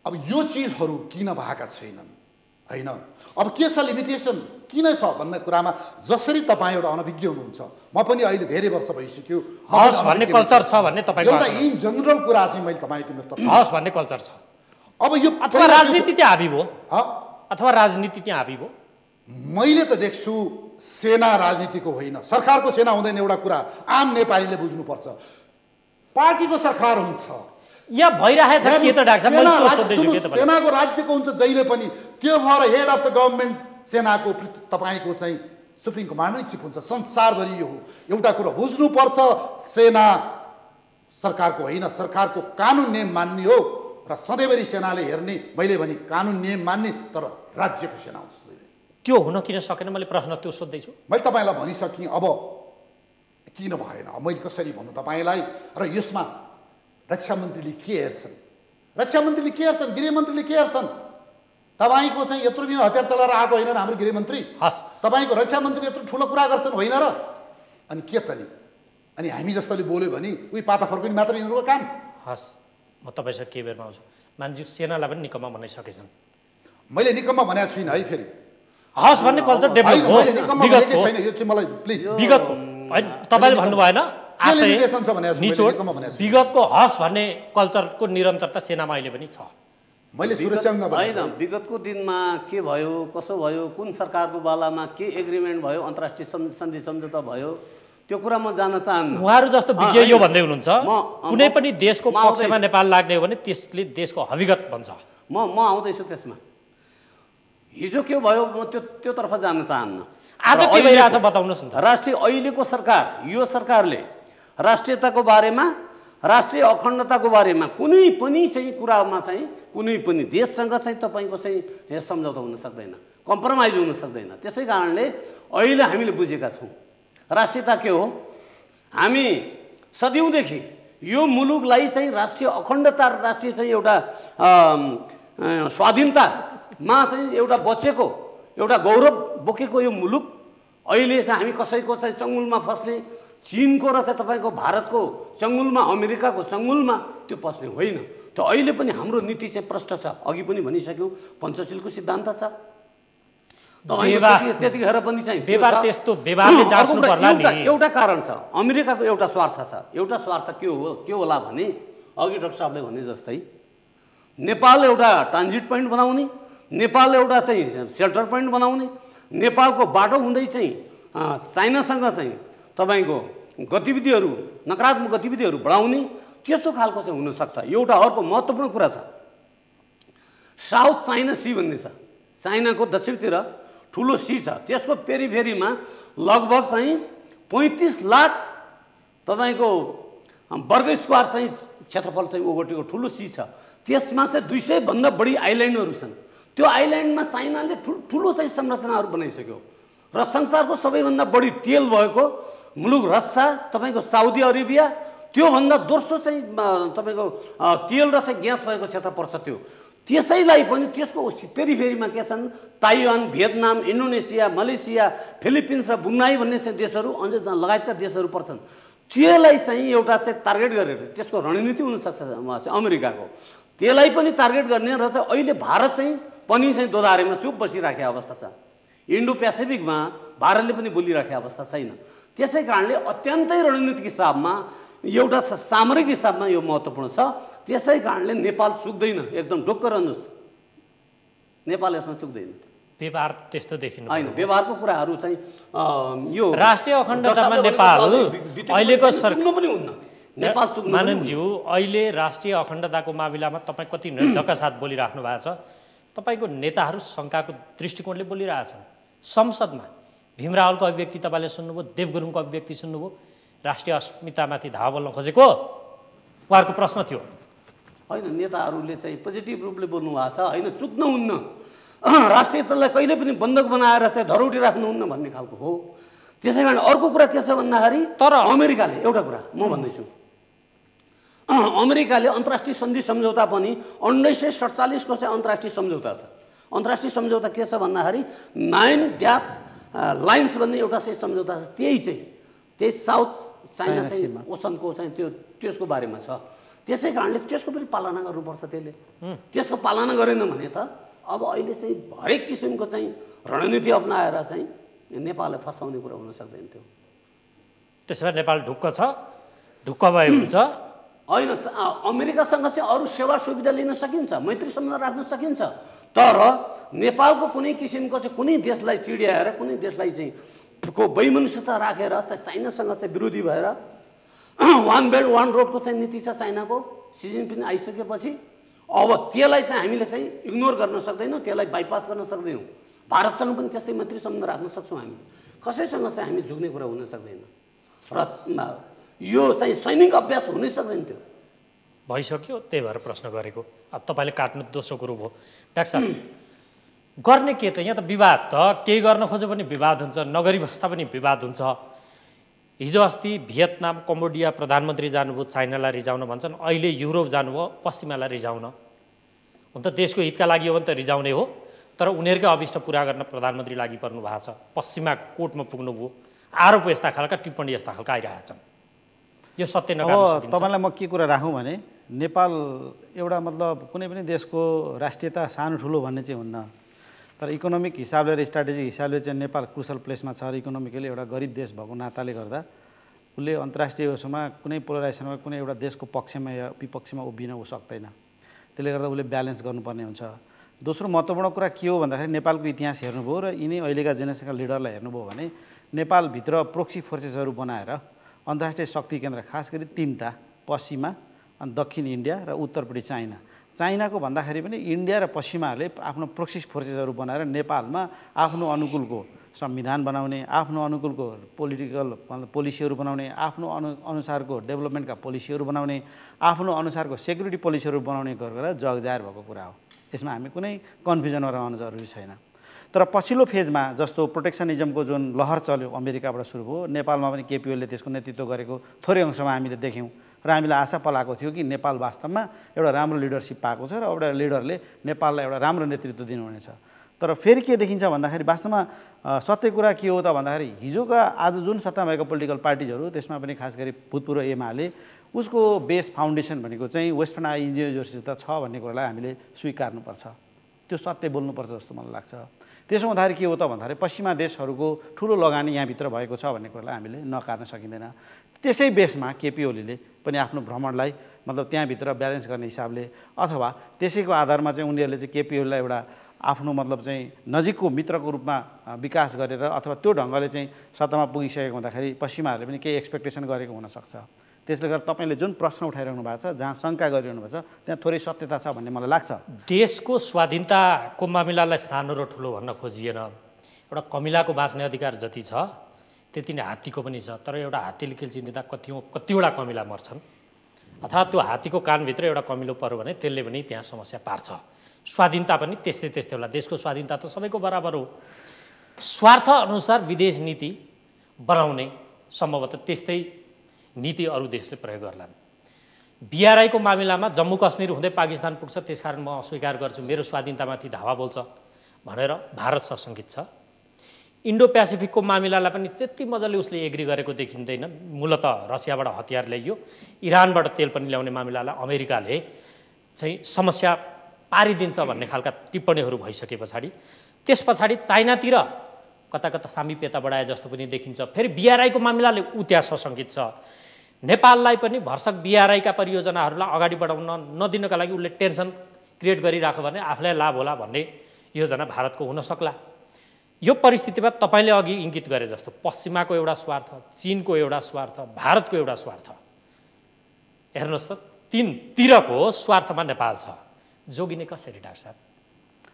[SPEAKER 2] अब यो चिजहरू किन भएका छैनन् होइन। अब के छ लिमिटेसन किन छ भन्ने कुरामा जसरी तपाईँ एउटा अनभिज्ञ हुनुहुन्छ, म पनि अहिले धेरै वर्ष भइसक्यो।
[SPEAKER 1] हस् भन्ने कल्चर छ भन्ने तपाईँको
[SPEAKER 2] एउटा इन जनरल कुरा चाहिँ मैले तपाईँको
[SPEAKER 1] हस् भन्ने कल्चर छ।
[SPEAKER 2] अब यो
[SPEAKER 1] अथवा राजनीति त्यहाँ हाबी भयो, अथवा राजनीति त्यहाँ हाबी भयो।
[SPEAKER 2] मैले त देख्छु सेना राजनीतिको होइन, सरकारको सेना हुँदैन। एउटा कुरा आम नेपालीले बुझ्नुपर्छ, पार्टीको सरकार हुन्छ
[SPEAKER 1] या भइरहेछ के त डाक्टर साहब, मैले त्यो सोध्दैछु के त भने
[SPEAKER 2] सेनाको राज्यको हुन्छ जहिले पनि। त्यो भएर हेड अफ द गभर्मेन्ट सेनाको तपाईँको चाहिँ सुप्रिम कमान्डर इन चिफ हुन्छ। संसारभरि यो हो। एउटा कुरो बुझ्नुपर्छ, सेना सरकारको होइन, सरकारको कानुन नियम मान्ने हो र सधैँभरि सेनाले हेर्ने, मैले भने कानुन नियम मान्ने तर राज्यको सेना हुन्छ।
[SPEAKER 1] त्यो हुन किन सकेन, मैले प्रश्न त्यो सोध्दैछु।
[SPEAKER 2] मैले तपाईँलाई भनिसकेँ, अब किन भएन मैले कसरी भन्नु तपाईँलाई। र यसमा रक्षा मन्त्रीले के हेर्छन्, रक्षा मन्त्रीले के हेर्छन्, गृहमन्त्रीले के हेर्छन्? तपाईँको चाहिँ यत्रो बिना हतियार चलाएर आएको होइन र हाम्रो गृहमन्त्री,
[SPEAKER 1] हस्
[SPEAKER 2] तपाईँको रक्षा मन्त्री यत्रो ठुलो कुरा गर्छन् होइन र? अनि के त नि, अनि हामी जस्तोले बोल्यो भने उही पाता फर्किने मात्र यिनीहरूको काम।
[SPEAKER 1] हस् म तपाईँसँग के बेरमा आउँछु। मान्छे सेनालाई पनि निकम्मा बनाइसकेछन्।
[SPEAKER 2] मैले निकम्मा भनेको छुइनँ है, फेरि
[SPEAKER 1] हस् भन्ने कल्चर डेभलप हो विगतको,
[SPEAKER 2] छैन यो चाहिँ मलाई प्लिज
[SPEAKER 1] विगतको होइन तपाईँले भन्नु भएन आशय निचोड विगतको हस् भन्ने कल्चरको निरन्तरता सेनामा अहिले पनि छ।
[SPEAKER 2] मैले सुरक्षा
[SPEAKER 3] होइन, विगतको दिनमा के भयो, कसो भयो, कुन सरकारको बेलामा के एग्रिमेन्ट भयो, अन्तर्राष्ट्रिय सन्धि सम्झौता भयो, त्यो कुरा म जान्न चाहन्न।
[SPEAKER 1] उहाँहरू जस्तो विज्ञ यो भन्दै हुनुहुन्छ कुनै पनि देशको पक्षमा नेपाल लाग्ने हो भने त्यसले देशको हविगत बन्छ।
[SPEAKER 3] म आउँदैछु त्यसमा। हिजो के भयो म त्योतर्फ जान चाहन्न।
[SPEAKER 1] आज के भइरहेछ बताउनुहोस् न त।
[SPEAKER 3] राष्ट्रिय अहिलेको सरकार, यो सरकारले राष्ट्रियताको बारेमा, राष्ट्रिय अखण्डताको बारेमा कुनै पनि चाहिँ कुरामा चाहिँ कुनै पनि देशसँग चाहिँ तपाईँको चाहिँ सम्झौता हुन सक्दैन, कम्प्रोमाइज हुन सक्दैन। त्यसै कारणले अहिले हामीले बुझेका छौँ राष्ट्रियता के हो। हामी सदियौँदेखि यो मुलुकलाई चाहिँ राष्ट्रिय अखण्डता, राष्ट्रिय चाहिँ एउटा स्वाधीनतामा चाहिँ एउटा बचेको, एउटा गौरव बोकेको यो मुलुक अहिले चाहिँ हामी कसैको चाहिँ चङ्गुलमा फस्ने, चीनको र चाहिँ तपाईँको भारतको चङ्गुलमा, अमेरिकाको चङ्गुलमा त्यो पस्ने होइन। त्यो अहिले पनि हाम्रो नीति चाहिँ प्रष्ट छ। अघि पनि भनिसक्यौँ पञ्चशीलको सिद्धान्त छ। त्यतिखेर पनि चाहिँ एउटा कारण छ, अमेरिकाको एउटा स्वार्थ छ। एउटा स्वार्थ के होला भने अघि डाक्टर साहबले भने जस्तै नेपाल एउटा ट्रान्जिट पोइन्ट बनाउने, नेपाल एउटा चाहिँ सेल्टर पोइन्ट बनाउने, नेपालको बाटो हुँदै चाहिँ चाइनासँग चाहिँ तपाईँको गतिविधिहरू, नकारात्मक गतिविधिहरू बढाउने, त्यस्तो खालको चाहिँ हुनसक्छ। एउटा अर्को महत्त्वपूर्ण कुरा छ, साउथ चाइना सी भन्ने छ। चाइनाको दक्षिणतिर ठुलो सी छ, त्यसको पेरिफेरीमा लगभग चाहिँ 35 लाख तपाईँको वर्ग स्क्वायर चाहिँ क्षेत्रफल चाहिँ ओगटेको ठुलो सी छ। त्यसमा चाहिँ 200 भन्दा बढी आइल्यान्डहरू छन्। त्यो आइल्यान्डमा चाइनाले ठुलो चाहिँ संरचनाहरू बनाइसक्यो र संसारको सबैभन्दा बढी तेल भएको मुलुक रसिया, तपाईँको साउदी अरेबिया, त्योभन्दा दोस्रो चाहिँ तपाईँको तेल र चाहिँ ग्यास भएको क्षेत्र पर्छ त्यो। त्यसैलाई पनि त्यसको पेरिफेरीमा के छन्, Taiwan, Vietnam, Indonesia, Malaysia, Philippines र ब्रुनाई भन्ने चाहिँ देशहरू अझै लगायतका देशहरू पर्छन्। त्यसलाई चाहिँ एउटा चाहिँ टार्गेट गरेर त्यसको रणनीति हुनसक्छ अमेरिकाको, त्यसलाई पनि टार्गेट गर्ने र चाहिँ अहिले भारत चाहिँ पनि चाहिँ दोधारेमा चुप बसिराखेको अवस्था छ। इन्डो पेसिफिकमा भारतले पनि बोलिराखेको अवस्था छैन। त्यसै कारणले अत्यन्तै रणनीतिक हिसाबमा, एउटा सामरिक हिसाबमा यो महत्त्वपूर्ण छ। त्यसै कारणले नेपाल चुक्दैन, एकदम ढुक्क रहनुहोस्, नेपाल यसमा चुक्दैन।
[SPEAKER 1] व्यवहार त्यस्तो देखिनु
[SPEAKER 3] होइन, व्यवहारको कुराहरू चाहिँ यो
[SPEAKER 1] राष्ट्रिय अखण्डतामा नेपाल अहिलेको
[SPEAKER 3] चुक्नु पनि हुन्न। नेपाल चुक्नु पनि
[SPEAKER 1] माननज्यू अहिले राष्ट्रिय अखण्डताको मामिलामा तपाईँ कति निर्धक्का साथ बोलिराख्नु भएको छ। तपाईँको नेताहरू शङ्काको दृष्टिकोणले बोलिरहेछन्। संसदमा भीमरावलको अभिव्यक्ति तपाईँले सुन्नुभयो, देव गुरुङको अभिव्यक्ति सुन्नुभयो, राष्ट्रिय अस्मितामाथि धावा बोल्न खोजेको उहाँहरूको प्रश्न थियो।
[SPEAKER 3] होइन, नेताहरूले चाहिँ पोजिटिभ रूपले बोल्नु भएको छ। होइन, चुक्नुहुन्न, राष्ट्रियतालाई कहिले पनि बन्धक बनाएर चाहिँ धरौटी राख्नुहुन्न भन्ने खालको हो। त्यसै कारण अर्को कुरा के छ भन्दाखेरि
[SPEAKER 1] तर
[SPEAKER 3] अमेरिकाले एउटा कुरा म भन्दैछु, अमेरिकाले अन्तर्राष्ट्रिय सन्धि सम्झौता पनि 1947 को चाहिँ अन्तर्राष्ट्रिय सम्झौता छ। अन्तर्राष्ट्रिय सम्झौता के छ भन्दाखेरि 9 ड्यास लाइन्स भन्ने एउटा चाहिँ सम्झौता छ। त्यही साउथ चाइना चाहिँ ओसनको चाहिँ त्यसको बारेमा छ। त्यसै कारणले त्यसको पनि पालना गर्नुपर्छ। त्यसको पालना गरेन भने त अब अहिले चाहिँ हरेक किसिमको चाहिँ रणनीति अप्नाएर चाहिँ नेपाललाई फसाउने कुरा हुन सक्दैन थियो।
[SPEAKER 1] त्यसो भए नेपाल ढुक्क छ, ढुक्क भए हुन्छ।
[SPEAKER 3] होइन, अमेरिकासँग चाहिँ अरू सेवा सुविधा लिन सकिन्छ, मैत्री सम्बन्ध राख्न सकिन्छ, तर नेपालको कुनै किसिमको चाहिँ कुनै देशलाई चिड्याएर कुनै देशलाई चाहिँ को वैमनस्यता राखेर चाहिँ चाइनासँग चाहिँ विरोधी भएर वान बेल्ट वान रोडको चाहिँ नीति छ चाइनाको, सी जिनपिङ आइसकेपछि अब त्यसलाई चाहिँ हामीले चाहिँ इग्नोर गर्न सक्दैनौँ, त्यसलाई बाइपास गर्न सक्दैनौँ। भारतसँग पनि त्यस्तै मैत्री सम्बन्ध राख्न सक्छौँ हामी, कसैसँग चाहिँ हामी झुक्ने कुरा हुन सक्दैन र यो चाहिँ सैनिक अभ्यास हुनै सक्दैन। त्यो
[SPEAKER 1] भइसक्यो, त्यही भएर प्रश्न गरेको। अब तपाईँले काट्नु दोस्रो कुरो भयो। डाक्टर साहब, गर्ने के त? यहाँ त विवाद त केही गर्न खोज्यो भने विवाद हुन्छ, नगरी बस्दा पनि विवाद हुन्छ। हिजो अस्ति भियतनाम, कम्बोडिया प्रधानमन्त्री जानुभयो चाइनालाई रिजाउन भन्छन्, अहिले युरोप जानुभयो पश्चिमालाई रिजाउन। हुन त देशको हितका लागि हो भने त रिजाउने हो, तर उनीहरूकै अभिष्ट पुरा गर्न प्रधानमन्त्री लागि पर्नु भएको छ। पश्चिमाको कोर्टमा पुग्नुभयो, आरोप यस्ता खालका, टिप्पणी यस्ता खालका आइरहेछन्। यो सत्य नकार्न सकिन्छ।
[SPEAKER 4] तपाईँलाई म के कुरा राखौँ भने नेपाल एउटा मतलब कुनै पनि देशको राष्ट्रियता सानो ठुलो भन्ने चाहिँ हुन्न, तर इकोनोमिक हिसाबले र स्ट्राटेजिक हिसाबले चाहिँ नेपाल क्रुसल प्लेसमा छ र इकोनोमिकली एउटा गरिब देश भएको नाताले गर्दा उसले अन्तर्राष्ट्रिय उसमा कुनै पोलराइजेसनमा कुनै एउटा देशको पक्षमा या विपक्षमा उभिन सक्दैन। त्यसले गर्दा उसले ब्यालेन्स गर्नुपर्ने हुन्छ। दोस्रो महत्त्वपूर्ण कुरा के हो भन्दाखेरि नेपालको इतिहास हेर्नुभयो र यिनी अहिलेका जेनेरेसनका लिडरलाई हेर्नुभयो भने नेपालभित्र प्रोक्सी फोर्सेसहरू बनाएर अन्तर्राष्ट्रिय शक्ति केन्द्र खास गरी 3टा, पश्चिमा अनि दक्षिण इन्डिया र उत्तरपट्टि चाइना। चाइनाको भन्दाखेरि पनि इन्डिया र पश्चिमाहरूले आफ्नो प्रोक्सी फोर्सेसहरू बनाएर नेपालमा आफ्नो अनुकूलको संविधान बनाउने, आफ्नो अनुकूलको पोलिटिकल पोलिसीहरू बनाउने, आफ्नो अनुसारको डेभलपमेन्टका पोलिसीहरू बनाउने, आफ्नो अनुसारको सेक्युरिटी पोलिसीहरू बनाउने गरेर जगजाहेर भएको कुरा हो। यसमा हामी कुनै कन्फ्युजनमा रहन जरुरी छैन। तर पछिल्लो फेजमा जस्तो प्रोटेक्सनिजमको जुन लहर चल्यो अमेरिकाबाट सुरु भयो, नेपालमा पनि केपी ओलीले त्यसको नेतृत्व गरेको थोरै अंशमा हामीले देख्यौँ र हामीलाई आशा पलाएको थियो कि नेपाल वास्तवमा एउटा राम्रो लिडरसिप पाएको छ र एउटा लिडरले नेपाललाई एउटा राम्रो नेतृत्व दिनुहुनेछ। तर फेरि के देखिन्छ भन्दाखेरि वास्तवमा सत्य कुरा के हो त भन्दाखेरि हिजोका आज जुन सत्तामा भएको पोलिटिकल पार्टिजहरू, त्यसमा पनि खास गरी भूतपूर्व एमाले, उसको बेस फाउन्डेसन भनेको चाहिँ वेस्टर्न आइडियोलोजी छ भन्ने कुरालाई हामीले स्वीकार्नुपर्छ। त्यो सत्य बोल्नुपर्छ जस्तो मलाई लाग्छ। त्यसो हुँदाखेरि के हो त भन्दाखेरि पश्चिमा देशहरूको ठुलो लगानी यहाँभित्र भएको छ भन्ने कुरालाई हामीले नकार्न सकिँदैन। त्यसै बेसमा केपी ओलीले पनि आफ्नो भ्रमणलाई मतलब त्यहाँभित्र ब्यालेन्स गर्ने हिसाबले अथवा त्यसैको आधारमा चाहिँ उनीहरूले चाहिँ केपी ओलीलाई एउटा आफ्नो मतलब चाहिँ नजिकको मित्रको रूपमा विकास गरेर अथवा त्यो ढङ्गले चाहिँ सत्तामा पुगिसकेको हुँदाखेरि पश्चिमाहरूले पनि केही एक्सपेक्टेसन गरेको हुनसक्छ। त्यसले गर्दा तपाईँले जुन प्रश्न उठाइरहनु भएको छ, जहाँ शङ्का गरिरहनु भएको छ, त्यहाँ थोरै सत्यता छ भन्ने मलाई लाग्छ।
[SPEAKER 1] देशको स्वाधीनताको मामिलालाई सानो र ठुलो भन्न खोजिएन। एउटा कमिलाको बाँच्ने अधिकार जति छ त्यति नै हात्तीको पनि छ, तर एउटा हात्तीले किल्चिँदा कतिवटा कमिला मर्छन्, अथवा त्यो हात्तीको कानभित्र एउटा कमिलो पर्यो भने त्यसले पनि त्यहाँ समस्या पार्छ। स्वाधीनता पनि त्यस्तै होला। देशको स्वाधीनता त सबैको बराबर हो। स्वार्थ अनुसार विदेश नीति बनाउने सम्भवतः त्यस्तै नीति अरू देशले प्रयोग गर्लान्। बिआरआईको मामिलामा जम्मू कश्मीर हुँदै पाकिस्तान पुग्छ, त्यसकारण म अस्वीकार गर्छु, मेरो स्वाधीनतामाथि धावा बोल्छ भनेर भारत सशङ्कित छ। इन्डो प्यासिफिकको मामिलालाई पनि त्यति मजाले उसले एग्री गरेको देखिँदैन। मूलतः रसियाबाट हतियार ल्याइयो, इरानबाट तेल पनि ल्याउने मामिलालाई अमेरिकाले चाहिँ समस्या पारिदिन्छ भन्ने खालका टिप्पणीहरू भइसके पछाडि त्यस पछाडि चाइनातिर कता कता सामिप्यता बढाए जस्तो पनि देखिन्छ। फेरि बिआरआईको मामिलाले ऊ त्यहाँ सशङ्कित छ। नेपाललाई पनि भरसक बिआरआईका परियोजनाहरूलाई अगाडि बढाउन नदिनका लागि उसले टेन्सन क्रिएट गरिराख्यो भने आफूलाई लाभ होला भन्ने योजना भारतको हुन सक्ला। यो परिस्थितिमा तपाईँले अघि इङ्गित गरे जस्तो पश्चिमाको एउटा स्वार्थ, चीनको एउटा स्वार्थ, भारतको एउटा स्वार्थ, हेर्नुहोस् त तीनतिरको स्वार्थमा नेपाल छ, जोगिने कसरी डाक्टर साहब?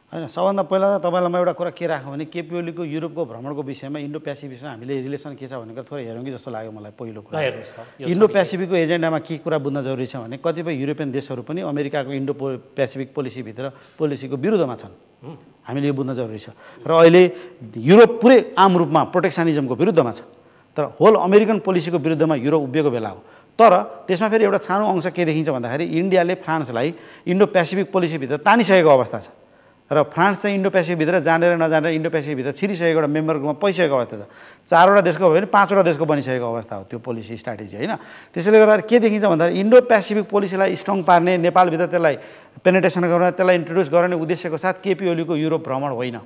[SPEAKER 4] होइन, सबभन्दा पहिला त तपाईँलाई म एउटा कुरा के राखौँ भने केपी ओलीको युरोपको भ्रमणको विषयमा इन्डो प्यासिफिकसँग हामीले रिलेसन के छ भनेर थोरै हेरौँ कि जस्तो लाग्यो मलाई। पहिलो कुरा
[SPEAKER 1] हेर्नुहोस् त,
[SPEAKER 4] इन्डो प्यासिफिकको एजेन्डामा के कुरा बुझ्न जरुरी छ भने कतिपय युरोपियन देशहरू पनि अमेरिकाको इन्डो प्यासिफिक पोलिसीको विरुद्धमा छन्। हामीले यो बुझ्न जरुरी छ। र अहिले युरोप पुरै आम रूपमा प्रोटेक्सनिजमको विरुद्धमा छ, तर होल अमेरिकन पोलिसीको विरुद्धमा युरोप उभिएको बेला हो। तर त्यसमा फेरि एउटा सानो अंश के देखिन्छ भन्दाखेरि इन्डियाले फ्रान्सलाई इन्डो प्यासिफिक पोलिसीभित्र तानिसकेको अवस्था छ र फ्रान्स चाहिँ इन्डो प्यासिफिकभित्र जानेर नजानेर इन्डो प्यासिफिकभित्र छिरिसकेको एउटा मेम्बरको रूपमा पइसकेको अवस्था छ। 4वटा देशको भयो भने 5वटा देशको बनिसकेको अवस्था हो त्यो पोलिसी स्ट्राटेजी होइन। त्यसैले गर्दा के देखिन्छ भन्दाखेरि इन्डो प्यासिफिक पोलिसीलाई स्ट्रङ पार्ने, नेपालभित्र त्यसलाई पेनिट्रेसन गर्न, त्यसलाई इन्ट्रोड्युस गर्ने उद्देश्यको साथ केपी ओलीको युरोप भ्रमण होइन।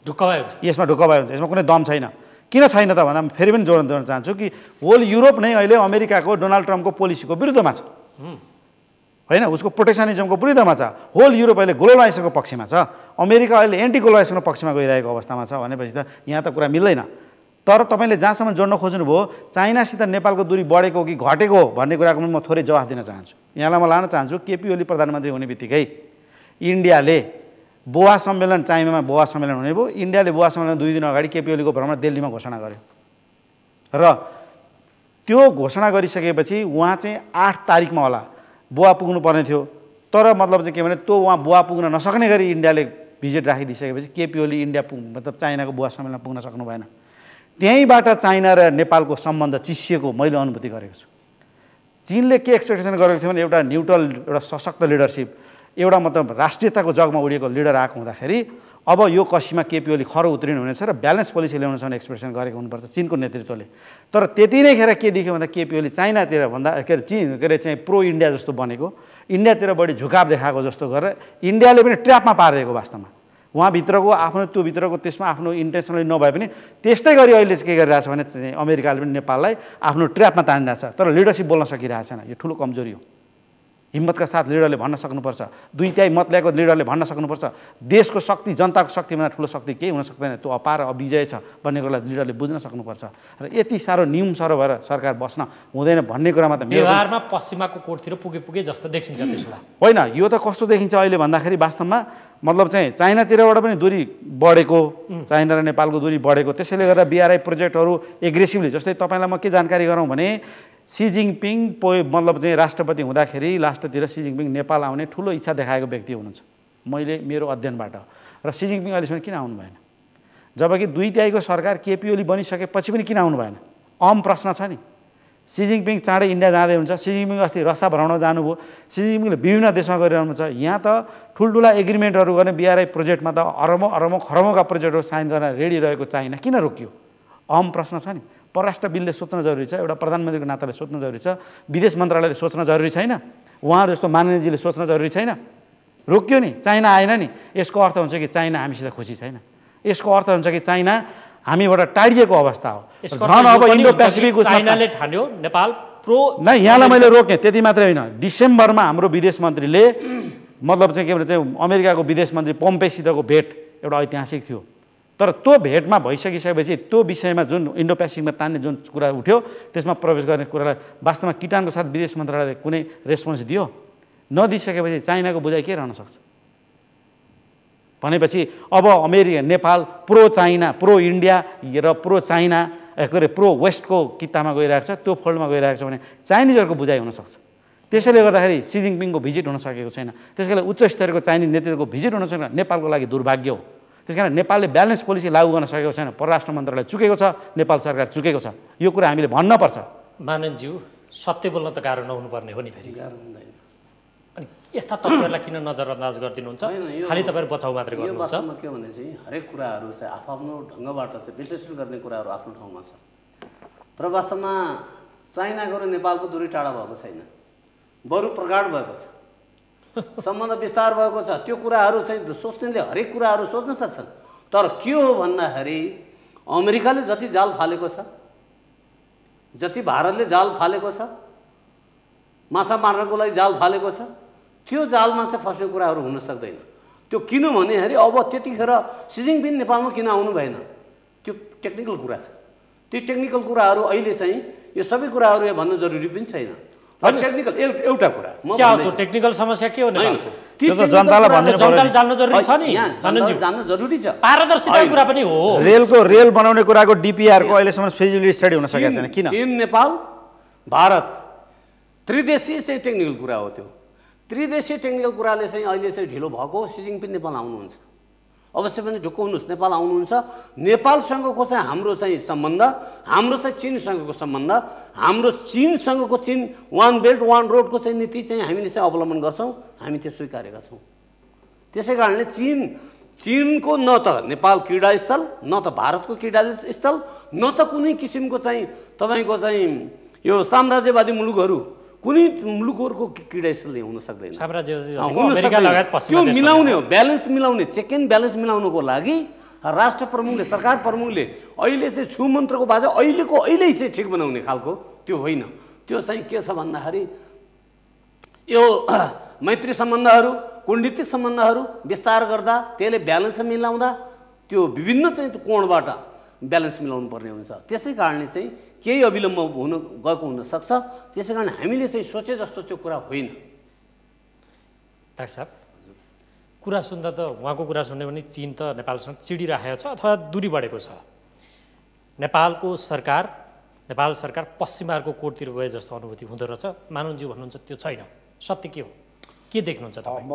[SPEAKER 1] ढुक्कबाई हुन्छ,
[SPEAKER 4] यसमा ढुक्कबाई हुन्छ, यसमा कुनै दम छैन। किन छैन त भन्दा फेरि पनि जोड्न दिन चाहन्छु कि होल युरोप नै अहिले अमेरिकाको डोनाल्ड ट्रम्पको पोलिसीको विरुद्धमा छ होइन, उसको प्रोटेक्सनिजमको विरुद्धमा छ। होल युरोप अहिले ग्लोबलाइजेसनको पक्षमा छ, अमेरिका अहिले एन्टी ग्लोबलाइजेसनको पक्षमा गइरहेको अवस्थामा छ भनेपछि त यहाँ त कुरा मिल्दैन। तर तपाईँले जहाँसम्म जोड्न खोज्नुभयो चाइनासित नेपालको दूरी बढेको कि घटेको भन्ने कुराको पनि म थोरै जवाफ दिन चाहन्छु। यहाँलाई म लान चाहन्छु केपी ओली प्रधानमन्त्री हुने बित्तिकै इन्डियाले बोआ सम्मेलन, चाइनामा बोआ सम्मेलन हुने भयो, इन्डियाले बोआ सम्मेलन 2 दिन अगाडि केपी ओलीको भ्रमण दिल्लीमा घोषणा गर्यो र त्यो घोषणा गरिसकेपछि उहाँ चाहिँ 8 तारिकमा होला बोआ पुग्नु पर्ने थियो। तर मतलब चाहिँ के भने त्यो उहाँ बोआ पुग्न नसक्ने गरी इन्डियाले भिजिट राखिदिइसकेपछि केपी ओली इन्डिया मतलब चाइनाको बोआ सम्मेलनमा पुग्न सक्नु भएन। त्यहीँबाट चाइना र नेपालको सम्बन्ध चिसिएको मैले अनुभूति गरेको छु। चीनले के एक्सपेक्टेसन गरेको थियो भने एउटा न्युट्रल, एउटा सशक्त लिडरसिप, एउटा मतलब राष्ट्रियताको जगमा उडिएको लिडर आएको हुँदाखेरि अब यो कसीमा केपी ओली खरो उत्रिनु हुनेछ र ब्यालेन्स पोलिसी ल्याउन सक्ने एक्सपेक्टेसन गरेको हुनुपर्छ चीनको नेतृत्वले। तर त्यति नै खेर के देख्यो भन्दा केपी ओली चाइनातिर भन्दा चीन चाहिँ प्रो इन्डिया जस्तो बनेको, इन्डियातिर बढी झुकाव देखाएको जस्तो गरेर इन्डियाले पनि ट्र्यापमा पारिदिएको वास्तवमा। उहाँभित्रको आफ्नो त्यो भित्रको त्यसमा आफ्नो इन्टेन्सनली नभए पनि त्यस्तै गरी अहिले चाहिँ के गरिरहेछ भने अमेरिकाले पनि नेपाललाई आफ्नो ट्र्यापमा तानिरहेछ, तर लिडरसिप बोल्न सकिरहेको छैन। यो ठुलो कमजोरी हो। हिम्मतका साथ लिडरले भन्न सक्नुपर्छ, 2/3 मत ल्याएको लिडरले भन्न सक्नुपर्छ देशको शक्ति, जनताको शक्तिभन्दा ठुलो शक्ति केही हुन सक्दैन, त्यो अपार अविजय छ भन्ने कुरालाई लिडरले बुझ्न सक्नुपर्छ। र यति साह्रो नियम सरो भएर सरकार बस्न हुँदैन भन्ने कुरामा त
[SPEAKER 1] व्यवहारमा पश्चिमाको कोर्टतिर पुगे जस्तो देखिन्छ त्यसलाई
[SPEAKER 4] होइन। यो त कस्तो देखिन्छ अहिले भन्दाखेरि वास्तवमा मतलब चाहिँ चाइनातिरबाट पनि दूरी बढेको, चाइना र नेपालको दूरी बढेको, त्यसैले गर्दा BRI प्रोजेक्टहरू एग्रेसिभली, जस्तै तपाईँलाई म के जानकारी गराउँ भने सी जिङपिङ मतलब चाहिँ राष्ट्रपति हुँदाखेरि लास्टतिर सी जिङपिङ नेपाल आउने ठुलो इच्छा देखाएको व्यक्ति हुनुहुन्छ मैले मेरो अध्ययनबाट। र सी जिङपिङ अहिलेसम्म किन आउनु भएन? जबकि 2/3 सरकार केपी ओली बनिसकेपछि पनि किन आउनु भएन? प्रश्न छ नि। सी जिङपिङ चाँडै इन्डिया जाँदै हुन्छ, सी जिङपिङ अस्ति रसा भ्रमण जानुभयो, सी जिङपिङले विभिन्न देशमा गरिरहनु छ। यहाँ त ठुल्ठुला एग्रिमेन्टहरू गर्ने BRI प्रोजेक्टमा त अरबौँ खरबौँका प्रोजेक्टहरू साइन गर्न रेडी रहेको चाइना किन रोकियो? प्रश्न छ नि। परराष्ट्र बिलले सोच्न जरुरी छ, एउटा प्रधानमन्त्रीको नाताले सोच्न जरुरी छ, विदेश मन्त्रालयले सोच्न जरुरी छैन, उहाँहरू जस्तो माननीयजीले सोच्न जरुरी छैन? रोक्यो नि, चाइना आएन नि, यसको अर्थ हुन्छ कि चाइना हामीसित खुसी छैन, यसको अर्थ हुन्छ कि चाइना हामीबाट टाढिएको अवस्था हो।
[SPEAKER 1] झन् अब इन्डो प्यासिफिक चाइनाले ठान्यो नेपाल प्रो
[SPEAKER 4] नै, यहाँलाई मैले रोकेँ त्यति मात्रै होइन। डिसेम्बरमा हाम्रो विदेश मन्त्रीले मतलब चाहिँ के भन्छ अमेरिकाको विदेश मन्त्री पोम्पेसितको भेट एउटा ऐतिहासिक थियो। तर त्यो भेटमा भइसकिसकेपछि त्यो विषयमा जुन इन्डो प्यासिफिकमा तान्ने जुन कुरा उठ्यो त्यसमा प्रवेश गर्ने कुरालाई वास्तवमा किटानको साथ विदेश मन्त्रालयले कुनै रेस्पोन्स दियो? नदिइसकेपछि चाइनाको बुझाइ के रहन सक्छ भनेपछि अब America, Nepal pro China, pro India र प्रो चाइना प्रो वेस्टको कितामा गइरहेको छ, त्यो फोल्डमा गइरहेको छ भने चाइनिजहरूको बुझाइ हुनसक्छ। त्यसैले गर्दाखेरि सी जिङपिङको भिजिट हुन सकेको छैन, त्यसैले उच्च स्तरको चाइनिज नेतृत्वको भिजिट हुन सकेन, नेपालको लागि दुर्भाग्य हो। त्यसकारण नेपालले ब्यालेन्स पोलिसी लागू गर्न सकेको छैन, परराष्ट्र मन्त्रालय चुकेको छ, नेपाल सरकार चुकेको छ, यो कुरा हामीले भन्नपर्छ।
[SPEAKER 1] माननज्यू सत्य बोल्न त गाह्रो नहुनुपर्ने हो नि, फेरि
[SPEAKER 3] गाह्रो हुँदैन।
[SPEAKER 1] अनि यस्ता तथ्यहरूलाई किन नजरअन्दाज गरिदिनुहुन्छ? खालि तपाईहरु बचाउ मात्रै
[SPEAKER 3] यो
[SPEAKER 1] गर्नुहुन्छ।
[SPEAKER 3] वास्तवमा के भने चाहिँ हरेक कुराहरू चाहिँ आफ्नो ढङ्गबाट चाहिँ विश्लेषण गर्ने कुराहरू आफ्नो ठाउँमा छ, तर वास्तवमा चाइनाको र नेपालको दूरी टाढा भएको छैन, बरु प्रगाढ भएको छ, सम्बन्ध विस्तार भएको छ। त्यो कुराहरू चाहिँ सोच्नेले हरेक कुराहरू सोच्न सक्छन्, तर के हो भन्दाखेरि अमेरिकाले जति जाल फालेको छ, जति भारतले जाल फालेको छ, माछा मार्नको लागि जाल फालेको छ, त्यो जालमा चाहिँ फस्ने कुराहरू हुन सक्दैन। त्यो किन भन्दाखेरि अब त्यतिखेर सी जिङपिङ नेपालमा किन आउनु भएन, त्यो टेक्निकल कुरा छ। त्यो टेक्निकल कुराहरू अहिले चाहिँ यो सबै कुराहरू यहाँ भन्न जरुरी पनि छैन। टेक्निकल एउटा कुरा
[SPEAKER 1] क्या हो त्यो टेक्निकल समस्या के हो नेपालको?
[SPEAKER 4] त्यो त जनतालाई भनिदिनु पर्यो
[SPEAKER 1] जनताले जान्न जरुरी छ नि
[SPEAKER 3] जानन जान्न जरुरी छ।
[SPEAKER 1] पारदर्शिताको कुरा पनि हो।
[SPEAKER 4] रेल बनाउने कुराको DPR को अहिलेसम्म फिजिबिलिटी स्टडी हुन सकेको छैन किन?
[SPEAKER 3] चीन, नेपाल, भारत त्रिदेशीय चाहिँ टेक्निकल कुरा हो त्यो। त्रिदेशीय टेक्निकल कुराले चाहिँ अहिले चाहिँ ढिलो भएको। सी जिनपिङ नेपाल आउनुहुन्छ, अवश्य पनि ढुक्क हुनुहोस्, नेपाल आउनुहुन्छ। नेपालसँगको चाहिँ हाम्रो चाहिँ सम्बन्ध, हाम्रो चाहिँ चीनसँगको सम्बन्ध, हाम्रो चीनसँगको चीन वान बेल्ट वान रोडको चाहिँ नीति चाहिँ हामीले चाहिँ अवलम्बन गर्छौँ, हामी त्यो स्वीकारेका छौँ। त्यसै कारणले चीनको न त नेपाल क्रीडास्थल, न त भारतको क्रीडास्थल, न त कुनै किसिमको चाहिँ तपाईँको चाहिँ यो साम्राज्यवादी मुलुकहरू कुनै मुलुकहरूको क्रीडास्थल हुन सक्दैन। त्यो मिलाउने हो, ब्यालेन्स मिलाउने, चेक एन्ड ब्यालेन्स मिलाउनको लागि राष्ट्र प्रमुखले, सरकार प्रमुखले अहिले चाहिँ छु मन्त्रको बाजा अहिले चाहिँ ठिक बनाउने खालको त्यो होइन। त्यो चाहिँ के छ भन्दाखेरि यो मैत्री सम्बन्धहरू, कूटनीतिक सम्बन्धहरू विस्तार गर्दा त्यसले ब्यालेन्स मिलाउँदा त्यो विभिन्न चाहिँ कोणबाट ब्यालेन्स मिलाउनु पर्ने हुन्छ। त्यसै कारणले चाहिँ केही अविलम्ब हुन गएको हुनसक्छ। त्यसै कारण हामीले चाहिँ सोचे जस्तो त्यो कुरा होइन।
[SPEAKER 1] डाक्टर साहब, कुरा सुन्दा त उहाँको कुरा सुन्यो भने चीन त नेपालसँग चिडिराखेको छ अथवा दूरी बढेको छ। नेपाल सरकार पश्चिमाहरूको कोर्टतिर गए जस्तो अनुभूति हुँदो रहेछ। मानवज्यू भन्नुहुन्छ त्यो छैन, सत्य के हो? के देख्नुहुन्छ तपाईँ?
[SPEAKER 2] म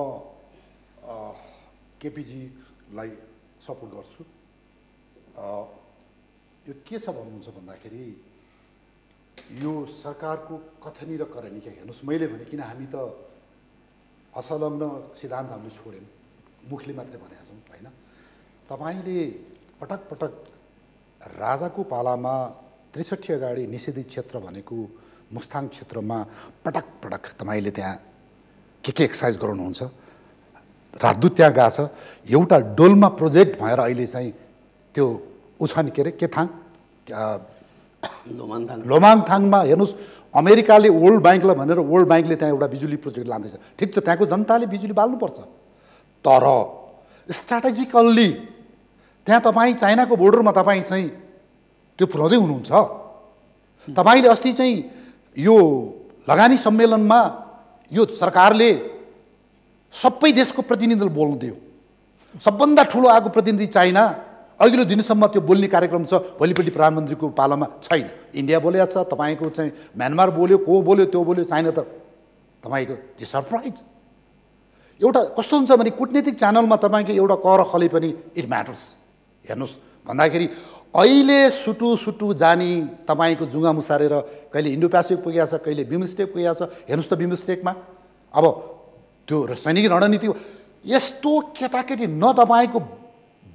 [SPEAKER 2] केपीजीलाई सपोर्ट गर्छु। यो के छ भन्नुहुन्छ भन्दाखेरि यो सरकारको कथनी र करनी के हेर्नुहोस्, मैले भने किन हामी त असंलग्न सिद्धान्त हामीले छोड्यौँ, मुखले मात्रै भनेका छौँ होइन। तपाईँले पटक पटक राजाको पालामा ६३ अगाडि निषेधित क्षेत्र भनेको मुस्ताङ क्षेत्रमा पटक पटक तपाईँले त्यहाँ के एक्सर्साइज गराउनुहुन्छ। राजदूत त्यहाँ गएको छ। एउटा डोल्मा प्रोजेक्ट भएर अहिले चाहिँ त्यो उछान के अरे केथाङ लोमाङथाङमा हेर्नुहोस्, अमेरिकाले वर्ल्ड ब्याङ्कलाई भनेर वर्ल्ड ब्याङ्कले त्यहाँ एउटा बिजुली प्रोजेक्ट लाँदैछ। ठिक छ, त्यहाँको जनताले बिजुली बाल्नुपर्छ, तर स्ट्राटेजिकल्ली त्यहाँ तपाईँ चाइनाको बोर्डरमा तपाईँ चाहिँ त्यो पुर्याउँदै हुनुहुन्छ। तपाईँले अस्ति चाहिँ यो लगानी सम्मेलनमा यो सरकारले सबै देशको प्रतिनिधिले बोल्नु दियो। सबभन्दा ठुलो आएको प्रतिनिधि चाइना, अघिल्लो दिनसम्म त्यो बोल्ने कार्यक्रम छ, भोलिपल्टि प्रधानमन्त्रीको पालामा छैन। इन्डिया बोलेको छ, तपाईँको चाहिँ म्यानमार बोल्यो, को बोल्यो, त्यो बोल्यो, चाइना त तपाईँको सरप्राइज। एउटा कस्तो हुन्छ भने कुटनीतिक च्यानलमा तपाईँको एउटा क र खले पनि इट म्याटर्स। हेर्नुहोस् भन्दाखेरि अहिले सुटु जानी तपाईँको जुङ्गा मुसारेर कहिले इन्डो पेसिफिक पुगेको छ, कहिले बिमस्टेक पुगेको छ। हेर्नुहोस् त बिमस्टेकमा अब त्यो सैनिक रणनीति यस्तो केटाकेटी न तपाईँको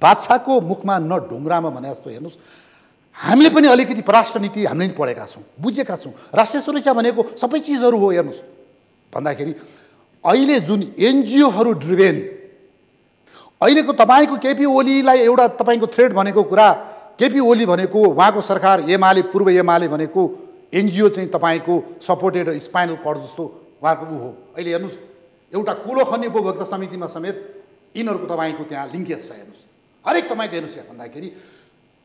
[SPEAKER 2] बादशाहको मुखमा न ढुङ्ग्रामा भने जस्तो। हेर्नुहोस् हामीले पनि अलिकति परराष्ट्र नीति हामीले पनि पढेका छौँ, बुझेका छौँ। राष्ट्रिय सुरक्षा भनेको सबै चिजहरू हो। हेर्नुहोस् भन्दाखेरि अहिले जुन एनजिओहरू ड्रिभेन अहिलेको तपाईँको केपी ओलीलाई एउटा तपाईँको थ्रेड भनेको कुरा, केपी ओली भनेको उहाँको सरकार एमाले, पूर्व एमाले भनेको एनजिओ चाहिँ तपाईँको सपोर्टेड स्पाइनल कर्ड जस्तो उहाँको हो। अहिले हेर्नुहोस् एउटा कुलो खन्ने उपभोक्ता समितिमा समेत यिनीहरूको तपाईँको त्यहाँ लिङ्केज छ। हेर्नुहोस् हरेक तपाईँको हेर्नुहोस् यहाँ भन्दाखेरि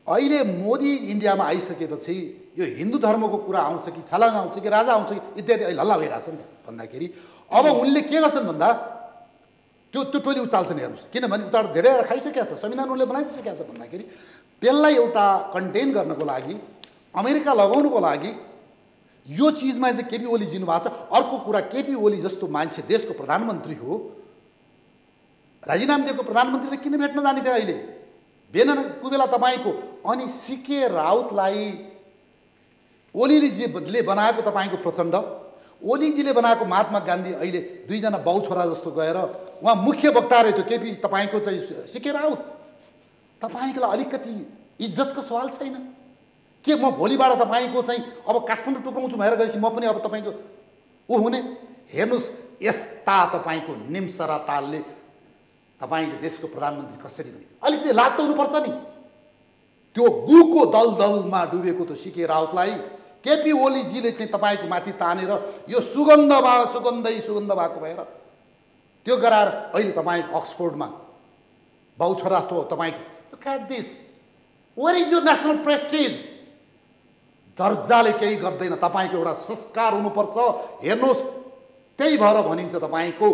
[SPEAKER 2] अहिले मोदी इन्डियामा आइसकेपछि यो हिन्दू धर्मको कुरा आउँछ कि छलाङ आउँछ कि राजा आउँछ कि इत्यादि अहिले हल्ला भइरहेछ नि भन्दाखेरि अब उनले के गर्छन् भन्दा त्यो टोली उचाल्छन्। हेर्नुहोस् किनभने उता धेरै खाइसकेको छ, संविधान उनले बनाइसकेको छ भन्दाखेरि त्यसलाई एउटा कन्टेन गर्नको लागि, अमेरिका लगाउनुको लागि यो चिजमा चाहिँ केपी ओली जिनु भएको छ। अर्को कुरा, केपी ओली जस्तो मान्छे देशको प्रधानमन्त्री हो, राजीनामा दिएको प्रधानमन्त्रीले किन भेट्न जाने थियो अहिले बेनको बेला तपाईँको। अनि सीके राउतलाई ओलीले बनाएको तपाईँको प्रचण्ड, ओलीजीले बनाएको महात्मा गान्धी अहिले दुईजना बाउ छोरा जस्तो गएर उहाँ मुख्य वक्ता रहे त्यो केपी तपाईँको चाहिँ सीके राउत। तपाईँको लागि अलिकति इज्जतको सवाल छैन के? म भोलिबाट तपाईँको चाहिँ अब काठमाडौँ टुक्राउँछु भनेर गएपछि म पनि अब तपाईँको हुने। हेर्नुहोस् यस्ता तपाईँको निम्सरा तालले तपाईँले देशको प्रधानमन्त्री कसरी बने? अलिकति लाग त हुनुपर्छ नि। त्यो गुको दलदलमा डुबेको त्यो सीके राउतलाई केपी ओलीजीले चाहिँ तपाईँको माथि तानेर यो सुगन्ध भएको भएर त्यो गराएर अहिले तपाईँको अक्सफोर्डमा बाउ छोरा जस्तो तपाईँको look at this, where is your national prestige? दर्जाले केही गर्दैन। तपाईँको एउटा संस्कार हुनुपर्छ। हेर्नुहोस्, त्यही भएर भनिन्छ तपाईँको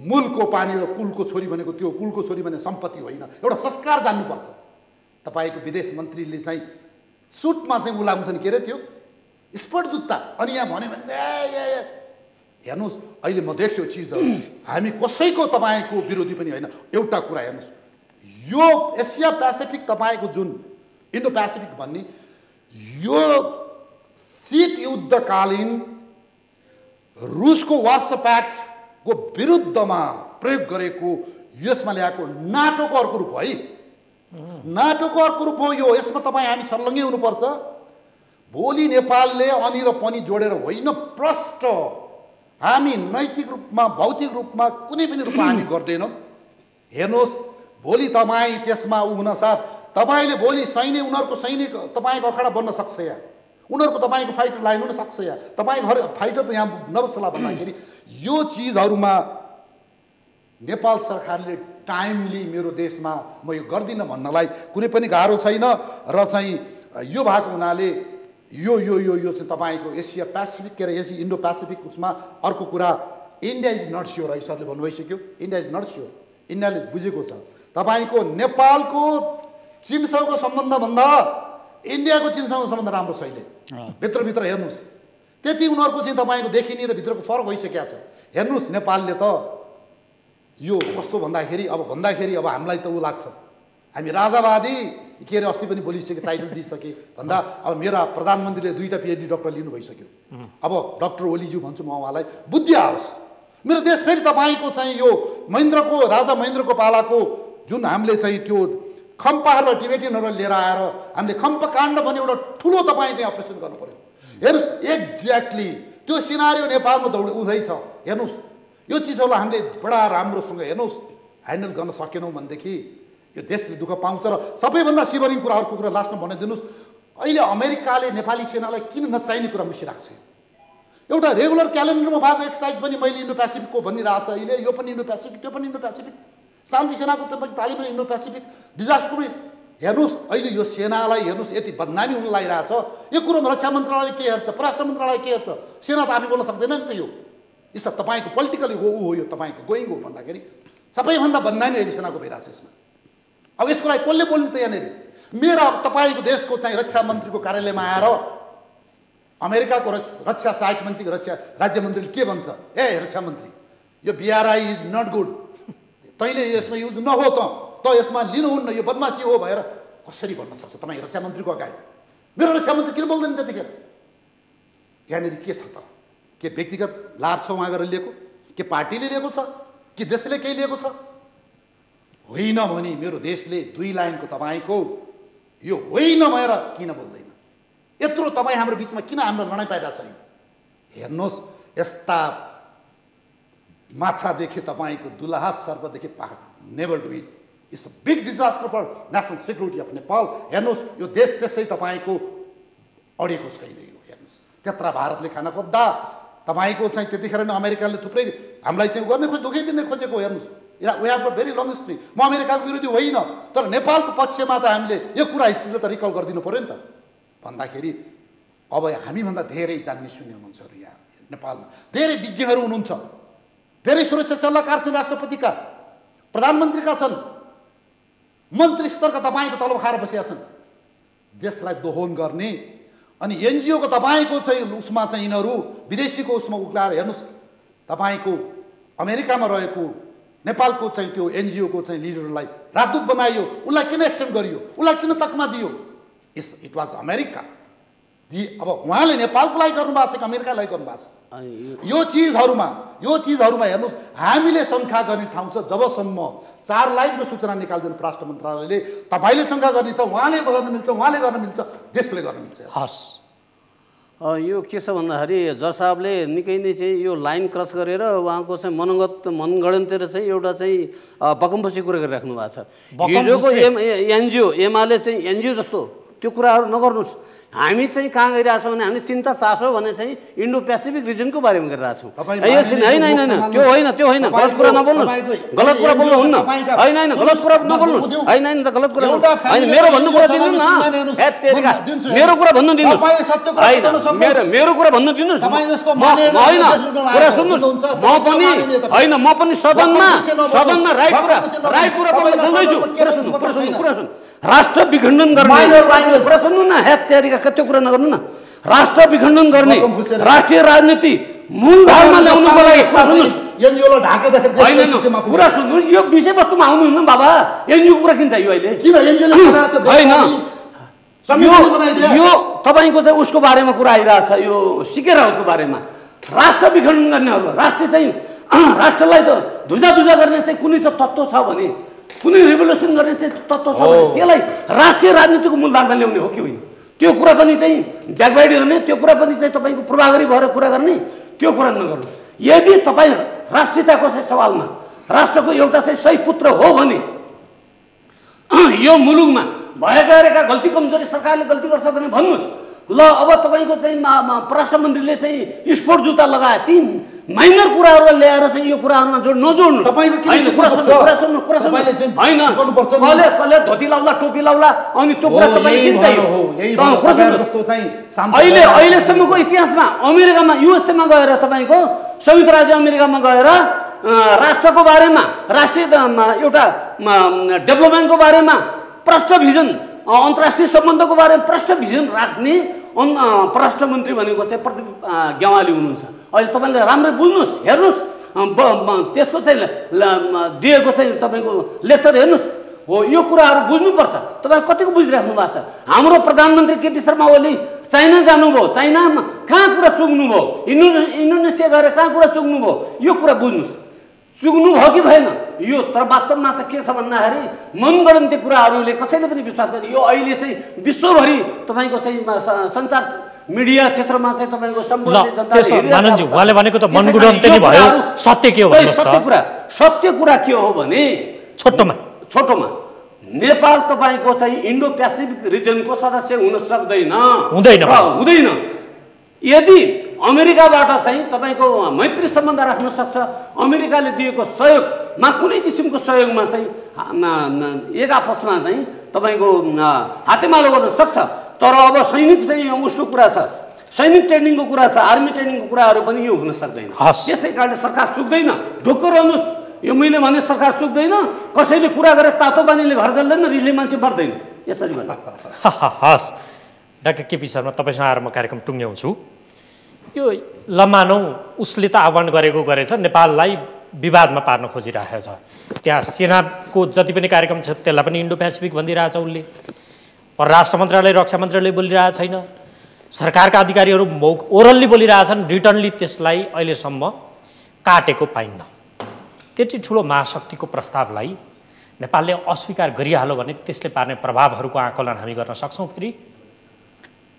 [SPEAKER 2] मूलको पानी र कुलको छोरी भनेको त्यो कुलको छोरी भने सम्पत्ति होइन, एउटा संस्कार जान्नुपर्छ। तपाईँको विदेश मन्त्रीले चाहिँ सुटमा चाहिँ उलाउँछन्, के अरे त्यो स्पोर्ट जुत्ता, अनि यहाँ भन्यो भने चाहिँ हेर्नुहोस्, अहिले म देख्छु चिजहरू, हामी कसैको तपाईँको विरोधी पनि होइन। एउटा कुरा हेर्नुहोस्, यो एसिया पेसिफिक तपाईँको जुन इन्डो पेसिफिक भन्ने यो शीत युद्धकालीन रुसको वार्सा प्याक्टको विरुद्धमा प्रयोग गरेको यसमा ल्याएको नाटोको अर्को रूप है, नाटोको अर्को रूप हो यो। यसमा तपाईँ हामी छर्लङ्गै हुनुपर्छ। भोलि नेपालले अनि र पनि जोडेर होइन, प्रष्ट हामी नैतिक रूपमा भौतिक रूपमा कुनै पनि रूपमा हामी गर्दैनौँ। हेर्नुहोस्, भोलि तपाईँ त्यसमा हुनसाथ तपाईँले भोलि सैन्य उनीहरूको सैनिक तपाईँको अखाडा बन्न सक्छ या उनीहरूको तपाईँको फाइटर लाइन हुन सक्छ या तपाईँको घर फाइटर त यहाँ नबस्ला भन्दाखेरि यो चिजहरूमा नेपाल सरकारले टाइमली मेरो देशमा म यो गर्दिनँ भन्नलाई कुनै पनि गाह्रो छैन। र चाहिँ यो भएको हुनाले यो यो यो यो चाहिँ तपाईँको एसिया पेसिफिक के अरे एसिया इन्डो पेसिफिक उसमा अर्को कुरा, इन्डिया इज नट स्योर है, सरले भन्नुभइसक्यो, इन्डिया इज नट स्योर। इन्डियाले बुझेको छ तपाईँको नेपालको चीनसँगको सम्बन्धभन्दा इन्डियाको चीनसँग सम्बन्ध राम्रो छ अहिले। भित्रभित्र हेर्नुहोस्, त्यति उनीहरूको चाहिँ तपाईँको देखिने र भित्रको फरक भइसकेको छ। हेर्नुहोस्, नेपालले त यो कस्तो भन्दाखेरि अब हामीलाई त ऊ लाग्छ, हामी राजावादी के अरे अस्ति पनि बोलिसके, टाइटल दिइसके भन्दा अब मेरा प्रधानमन्त्रीले 2टा PhD डक्टर लिनु भइसक्यो। अब डक्टर ओलीज्यू भन्छु म उहाँलाई, बुद्धि आओस्। मेरो देश फेरि तपाईँको चाहिँ यो महेन्द्रको राजा महेन्द्रको पालाको जुन हामीले चाहिँ त्यो खम्पाहरू र टिबेटियनहरू लिएर आएर हामीले खम्पकाण्ड भन्ने एउटा ठुलो तपाईँले अपरेसन गर्नु पर्यो। हेर्नुहोस्, एक्ज्याक्टली त्यो सिनारियो नेपालमा हुँदैछ। हेर्नुहोस्, यो चिजहरूलाई हामीले बडा राम्रोसँग हेर्नुहोस् ह्यान्डल गर्न सकेनौँ भनेदेखि यो देशले दुःख पाउँछ। र सबैभन्दा सिभरिङ कुरा अर्को कुरा लास्टमा भनिदिनुहोस्, अहिले अमेरिकाले नेपाली सेनालाई किन नचाहिने कुरा मुसिरहेको छ। एउटा रेगुलर क्यालेन्डरमा भएको एक्सर्साइज पनि मैले इन्डो पेसिफिकको भनिरहेको छ अहिले, यो पनि इन्डो पेसिफिक, त्यो पनि इन्डो पेसिफिक, शान्ति सेनाको तालिम पनि इन्डो पेसिफिक, डिजास्टर पनि। हेर्नुहोस्, अहिले यो सेनालाई हेर्नुहोस् यति बदनामी हुन लागिरहेछ। यो कुरोमा रक्षा मन्त्रालय के हेर्छ, परराष्ट्र मन्त्रालय के हेर्छ, सेना त आफै बोल्न सक्दैन नि त। यो यसमा तपाईँको पोलिटिकली हो यो तपाईँको गोइङ हो भन्दाखेरि सबैभन्दा बदनामी अहिले सेनाको भइरहेछ यसमा। अब यसको लागि कसले बोल्ने त यहाँनिर? मेरा तपाईँको देशको चाहिँ रक्षा मन्त्रीको कार्यालयमा आएर अमेरिकाको रक्षा सहायक मन्त्रीको रक्षा राज्य मन्त्रीले के भन्छ, ए रक्षा मन्त्री यो BRI इज नट गुड, तैँले यसमा युज नहो त यसमा लिनुहुन्न, यो बदमासी हो भनेर कसरी भन्न सक्छ तपाईँ रक्षा मन्त्रीको अगाडि? मेरो रक्षा मन्त्री किन बोल्दैन त्यतिखेर? यहाँनिर के छ त? के व्यक्तिगत लाभ छ उहाँ गरेर लिएको, के पार्टीले लिएको छ, कि देशले केही लिएको छ? होइन भने मेरो देशले 2 लाइनको तपाईँको यो होइन भएर किन बोल्दैन? यत्रो तपाईँ हाम्रो बिचमा किन हाम्रो लडाइँ पाइरहेको छैन? हेर्नुहोस्, यस्ता माछा देखे तपाईँको दुलहा सर्पदेखि पाख, never do it. It's a big disaster for national security of Nepal. हेर्नुहोस्, यो देश त्यसै तपाईँको अडिएको छैन। यो हेर्नुहोस्, त्यत्रा भारतले खान खोज्दा तपाईँको चाहिँ त्यतिखेर नै अमेरिकाले थुप्रै हामीलाई चाहिँ गर्ने दुखैदिने खोजेको। हेर्नुहोस्, we have a very long history. म अमेरिकाको विरोधी होइन, तर नेपालको पक्षमा त हामीले यो कुरा हिस्ट्रीले त रिकल गरिदिनु पऱ्यो नि त। भन्दाखेरि अब हामीभन्दा धेरै जान्ने सुन्ने हुनुहुन्छ यहाँ नेपालमा, धेरै विज्ञहरू हुनुहुन्छ, धेरै सुरक्षा सल्लाहकार छन्, राष्ट्रपतिका प्रधानमन्त्रीका छन्, मन्त्री स्तरका तपाईँको तलब खाएर बसेका छन्। देशलाई दोहोन गर्ने अनि एनजिओको तपाईँको चाहिँ उसमा चाहिँ यिनीहरू विदेशीको उसमा उक्लाएर हेर्नुहोस्, तपाईँको अमेरिकामा रहेको नेपालको चाहिँ त्यो एनजिओको चाहिँ लिडरलाई राजदूत बनाइयो, उसलाई किन एक्सटेन्ड गरियो, उसलाई किन तकमा दियो? It was America. अब उहाँले नेपालको लागि गर्नुभएको छ कि अमेरिकाको लागि गर्नुभएको छ? यो चिजहरूमा हेर्नुहोस्, हामीले शङ्का गर्ने ठाउँ छ। जबसम्म 4 लाइनको सूचना निकाल्दैन परराष्ट्र मन्त्रालयले, तपाईँले शङ्का गर्ने छ, उहाँले गर्न मिल्छ, उहाँले गर्न मिल्छ, देशले गर्न मिल्छ।
[SPEAKER 1] हस्,
[SPEAKER 3] यो के छ भन्दाखेरि जज साहबले निकै नै चाहिँ यो लाइन क्रस गरेर उहाँको चाहिँ मनगढन्तिर चाहिँ एउटा चाहिँ बकमबसी कुरा गरिराख्नु भएको छ। हिजोको एनजिओ एमाले चाहिँ एनजिओ जस्तो त्यो कुराहरू नगर्नुहोस्। हामी चाहिँ कहाँ गइरहेछौँ भने हामीले चिन्ता चासो भने चाहिँ इन्डो पेसिफिक रिजनको बारेमा गरिरहेछौँ। एकछिन होइन त्यो होइन गलत कुरा नबोल्नुहोस्, गलत कुरा बोल्नुहुन्न, होइन गलत कुरा नबोल्नुहोस्, होइन त गलत कुरा होइन, मेरो भन्नु कुरा दिनु न, मेरो कुरा भन्नु दिनुहोस्, मेरो कुरा भन्नु दिनुहोस्, होइन कुरा सुन्नुहोस्, म पनि सदनमा राइट कुरा बोल्दैछु, कुरा सुन्नु, राष्ट्र विखण्डन गर्ने कुरा सुन्नु न, हेत्यारिका कति कुरा नगर्नु न, राष्ट्र विखण्डन गर्ने राष्ट्रिय राजनीति मूलधारमा ल्याउनुको लागि कुरा सुन्नु, यो विषयवस्तुमा आउनुहुन्न बाबा, एनजिओको कुरा किन चाहियो अहिले? होइन यो तपाईँको चाहिँ उसको बारेमा कुरा आइरहेछ, यो सिके राउतको बारेमा। राष्ट्र विखण्डन गर्नेहरू, राष्ट्रलाई त धुजा गर्ने चाहिँ कुनै चाहिँ तत्त्व छ भने, कुनै रिभोल्युसन गर्ने चाहिँ तत्त्व छ भने त्यसलाई राष्ट्रिय राजनीतिको मूलधारमा ल्याउने हो कि होइन? त्यो कुरा पनि चाहिँ ब्याकबाइट गर्ने, त्यो कुरा पनि चाहिँ तपाईँको पूर्वाग्रही भएर कुरा गर्ने, त्यो कुरा नगर्नुहोस्। यदि तपाईँ राष्ट्रियताको चाहिँ सवालमा राष्ट्रको एउटा चाहिँ सही पुत्र हो भने यो मुलुकमा भएका गल्ती कमजोरी सरकारले गल्ती गर्छ भने भन्नुहोस्। ल अब तपाईँको चाहिँ परराष्ट्र मन्त्रीले चाहिँ स्पोर्ट जुत्ता लगाए, ती माइनर कुराहरू ल्याएर चाहिँ यो कुराहरूमा नजोड्नु, होइन कसले धोती लाउला टोपी लाउला अनि त्यो कुरा तपाईँले किन चाहियो? अहिलेसम्मको इतिहासमा अमेरिकामा युएसएमा गएर तपाईँको संयुक्त राज्य अमेरिकामा गएर राष्ट्रको बारेमा, राष्ट्रिय एउटा डेभलपमेन्टको बारेमा प्रष्ट भिजन, अन्तर्राष्ट्रिय सम्बन्धको बारेमा प्रष्ट भिजन राख्ने परराष्ट्र मन्त्री भनेको चाहिँ प्रदीप ग्यावाली हुनुहुन्छ। अहिले तपाईँले राम्ररी बुझ्नुहोस्, हेर्नुहोस्, त्यसको चाहिँ दिएको चाहिँ तपाईँको लेक्चर हेर्नुहोस्, हो यो कुराहरू बुझ्नुपर्छ। तपाईँ कतिको बुझिराख्नु भएको छ? हाम्रो प्रधानमन्त्री केपी शर्मा ओली चाइना जानुभयो, चाइनामा कहाँ कुरा चुक्नुभयो, इन्डोनेसिया गएर कहाँ कुरा चुक्नुभयो, यो कुरा बुझ्नुहोस्। चुक्नु भयो कि भएन यो, तर वास्तवमा चाहिँ के छ भन्दाखेरि मनगढन्ती कुराहरूले कसैले पनि विश्वास गर्ने, यो अहिले चाहिँ विश्वभरि तपाईँको चाहिँ सञ्चार मिडिया क्षेत्रमा चाहिँ तपाईँको सम्पूर्ण
[SPEAKER 1] उहाँले भनेको त मनगढन्ती नै भयो, सत्य के हो?
[SPEAKER 3] सत्य कुरा के हो भने छोटोमा नेपाल तपाईँको चाहिँ इन्डो पेसिफिक रिजनको सदस्य हुन हुँदैन। यदि अमेरिकाबाट चाहिँ तपाईँको मैत्री सम्बन्ध राख्न सक्छ, अमेरिकाले दिएको सहयोगमा कुनै किसिमको सहयोगमा चाहिँ एक आपसमा चाहिँ तपाईँको हातेमालो गर्न सक्छ। तर अब सैनिक चाहिँ उसको कुरा छ, सैनिक ट्रेनिङको कुरा छ, आर्मी ट्रेनिङको कुराहरू पनि यो हुन सक्दैन। त्यसै कारणले सरकार चुक्दैन, ढुक्क रहनुहोस्। यो मैले भने सरकार चुक्दैन, कसैले कुरा गरेर तातो पानीले घर जल्दैन, रिसले मान्छे मर्दैन, यसरी भन्नु।
[SPEAKER 1] हस् डाक्टर केपी शर्मा, तपाईँसँग आएर म कार्यक्रम टुङ्ग्याउँछु। यो लमानौ उसले त आह्वान गरेछ, नेपाललाई विवादमा पार्न खोजिरहेको छ। त्यहाँ सेनाको जति पनि कार्यक्रम छ त्यसलाई पनि इन्डो पेसिफिक भनिरहेछ उसले। परराष्ट्र मन्त्रालय, रक्षा मन्त्रालय बोलिरहेको छैन, सरकारका अधिकारीहरू ओरल्ली बोलिरहेछन्, रिटर्नली त्यसलाई अहिलेसम्म काटेको पाइन्न। त्यति ठुलो महाशक्तिको प्रस्तावलाई नेपालले अस्वीकार गरिहाल्यो भने त्यसले पार्ने प्रभावहरूको आकलन हामी गर्न सक्छौँ? फेरि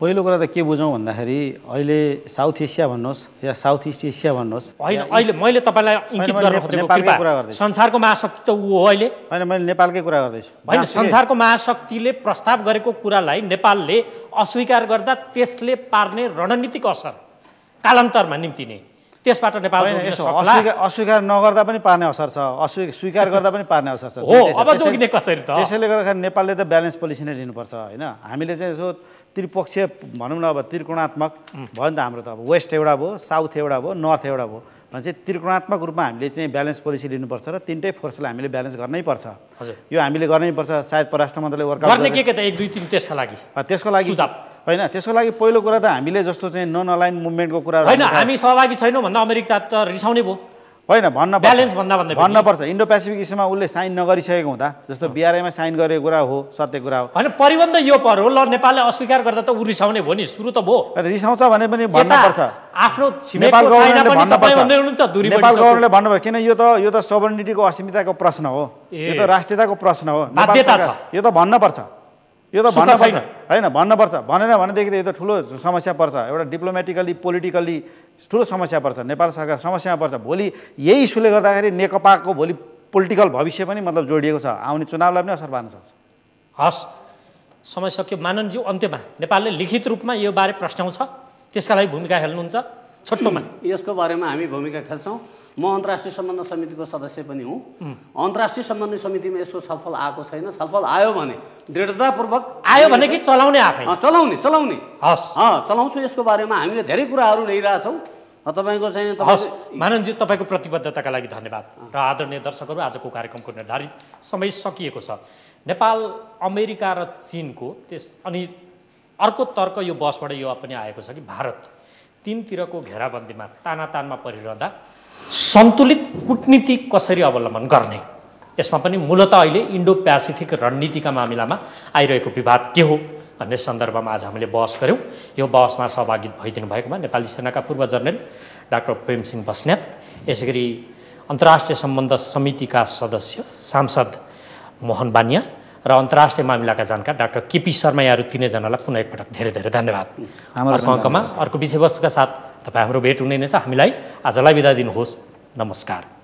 [SPEAKER 4] पहिलो कुरा त के बुझौँ भन्दाखेरि अहिले साउथ एसिया भन्नुहोस् या साउथ इस्ट एसिया भन्नुहोस्,
[SPEAKER 1] होइन अहिले मैले तपाईँलाई इङ्गित गर्न खोजेको संसारको महाशक्ति त ऊ हो अहिले,
[SPEAKER 4] होइन मैले नेपालकै कुरा गर्दैछु।
[SPEAKER 1] होइन, संसारको महाशक्तिले प्रस्ताव गरेको कुरालाई नेपालले अस्वीकार गर्दा त्यसले पार्ने रणनीतिक असर कालान्तरमा निम्तिने, त्यसबाट नेपाल
[SPEAKER 4] अस्वीकार नगर्दा पनि पार्ने असर छ, स्वीकार गर्दा पनि पार्ने असर छ।
[SPEAKER 1] हो, अब जोगिने कसरी त?
[SPEAKER 4] त्यसैले गर्दाखेरि नेपालले त ब्यालेन्स पोलिसी नै लिनुपर्छ, होइन? हामीले चाहिँ यसो त्रिपक्षीय भनौँ न, अब त्रिकोणात्मक भयो नि त हाम्रो त, अब वेस्ट एउटा भयो, साउथ एउटा भयो, नर्थ एउटा भयो भने चाहिँ त्रिकोणात्मक रूपमा हामीले चाहिँ ब्यालेन्स पोलिसी लिनुपर्छ र तिनटै फोर्सलाई हामीले ब्यालेन्स गर्नै पर्छ।
[SPEAKER 1] हजुर, यो
[SPEAKER 4] हामीले गर्नै पर्छ। सायद परराष्ट्र मन्त्रालयले वर्कआउट
[SPEAKER 1] गर्ने के त 1 2 3 त्यसको लागि
[SPEAKER 4] होइन, त्यसको लागि पहिलो कुरा त हामीले जस्तो चाहिँ नन अलाइन मुभमेन्टको कुरा
[SPEAKER 1] होइन, हामी सहभागी छैनौँ भन्दा अमेरिका त रिसाउने भयो,
[SPEAKER 4] होइन? भन्नुपर्छ। इन्डो पेसिफिक इस्युमा उसले साइन नगरिसकेको हुँदा, जस्तो बिआरआईमा साइन गरेको कुरा हो, सत्य कुरा हो,
[SPEAKER 1] होइन? परिबन्ध यो पर्यो, ल नेपालले अस्वीकार गर्दा त ऊ रिसाउने भयो नि, सुरु त भयो,
[SPEAKER 4] रिसाउँछ भने पनि भन्नुपर्छ।
[SPEAKER 1] आफ्नो नेपाल
[SPEAKER 4] गभर्नमेन्टले भन्नुभयो, किन यो त सोभरेनिटीको असीमितताको प्रश्न हो, यो त राष्ट्रियताको प्रश्न हो,
[SPEAKER 1] बाध्यता छ,
[SPEAKER 4] यो त भन्नुपर्छ, होइन? भन्नुपर्छ। भनेन भनेदेखि त यो त ठुलो समस्या पर्छ, एउटा डिप्लोमेटिकली पोलिटिकली ठुलो समस्या पर्छ, नेपाल सरकार समस्यामा पर्छ। भोलि यही इस्युले गर्दाखेरि नेकपाको भोलि पोलिटिकल भविष्य पनि मतलब जोडिएको छ, आउने चुनावलाई पनि असर पार्न सक्छ।
[SPEAKER 1] हस्, समय सक्यो। माननज्यू, अन्त्यमा नेपालले लिखित रूपमा यो बारे प्रश्नाउँछ, त्यसका लागि भूमिका खेल्नुहुन्छ छोटोमा?
[SPEAKER 3] यसको बारेमा हामी भूमिका खेल्छौँ। म अन्तर्राष्ट्रिय सम्बन्ध समितिको सदस्य पनि हुँ। अन्तर्राष्ट्रिय सम्बन्ध समितिमा यसको छलफल आएको छैन। छलफल आयो भने दृढतापूर्वक
[SPEAKER 1] आयो भने कि चलाउने आफै?
[SPEAKER 3] चलाउने
[SPEAKER 1] हस्,
[SPEAKER 3] चलाउँछु। यसको बारेमा हामीले धेरै कुराहरू ल्याइरहेछौँ। तपाईँको चाहिँ
[SPEAKER 1] हस् माननज्यू, तपाईँको प्रतिबद्धताका लागि धन्यवाद। र आदरणीय दर्शकहरू, आजको कार्यक्रमको निर्धारित समय सकिएको छ। नेपाल, अमेरिका र चीनको अनि अर्को तर्क यो बहसबाट यो पनि आएको छ कि भारत तीनतिरको घेराबन्दीमा तानातानमा परिरहँदा सन्तुलित कूटनीति कसरी अवलम्बन गर्ने, यसमा पनि मूलतः अहिले इन्डो प्यासिफिक रणनीतिका मामिलामा आइरहेको विवाद के हो भन्ने सन्दर्भमा आज हामीले बहस गऱ्यौँ। यो बहसमा सहभागी भइदिनु भएकोमा नेपाली सेनाका पूर्व जनरल डाक्टर प्रेमसिंह बस्नेत, यसै गरी अन्तर्राष्ट्रिय सम्बन्ध समितिका सदस्य सांसद मोहन बानिया र अन्तर्राष्ट्रिय मामिलाका जानकार डाक्टर केपी शर्मा, यहाँहरू तीनैजनालाई पुनः एकपटक धेरै धेरै धन्यवाद। अर्को अङ्कमा अर्को विषयवस्तुका साथ तपाईँ हाम्रो भेट हुने नै छ। हामीलाई आजलाई बिदा दिनुहोस्। नमस्कार।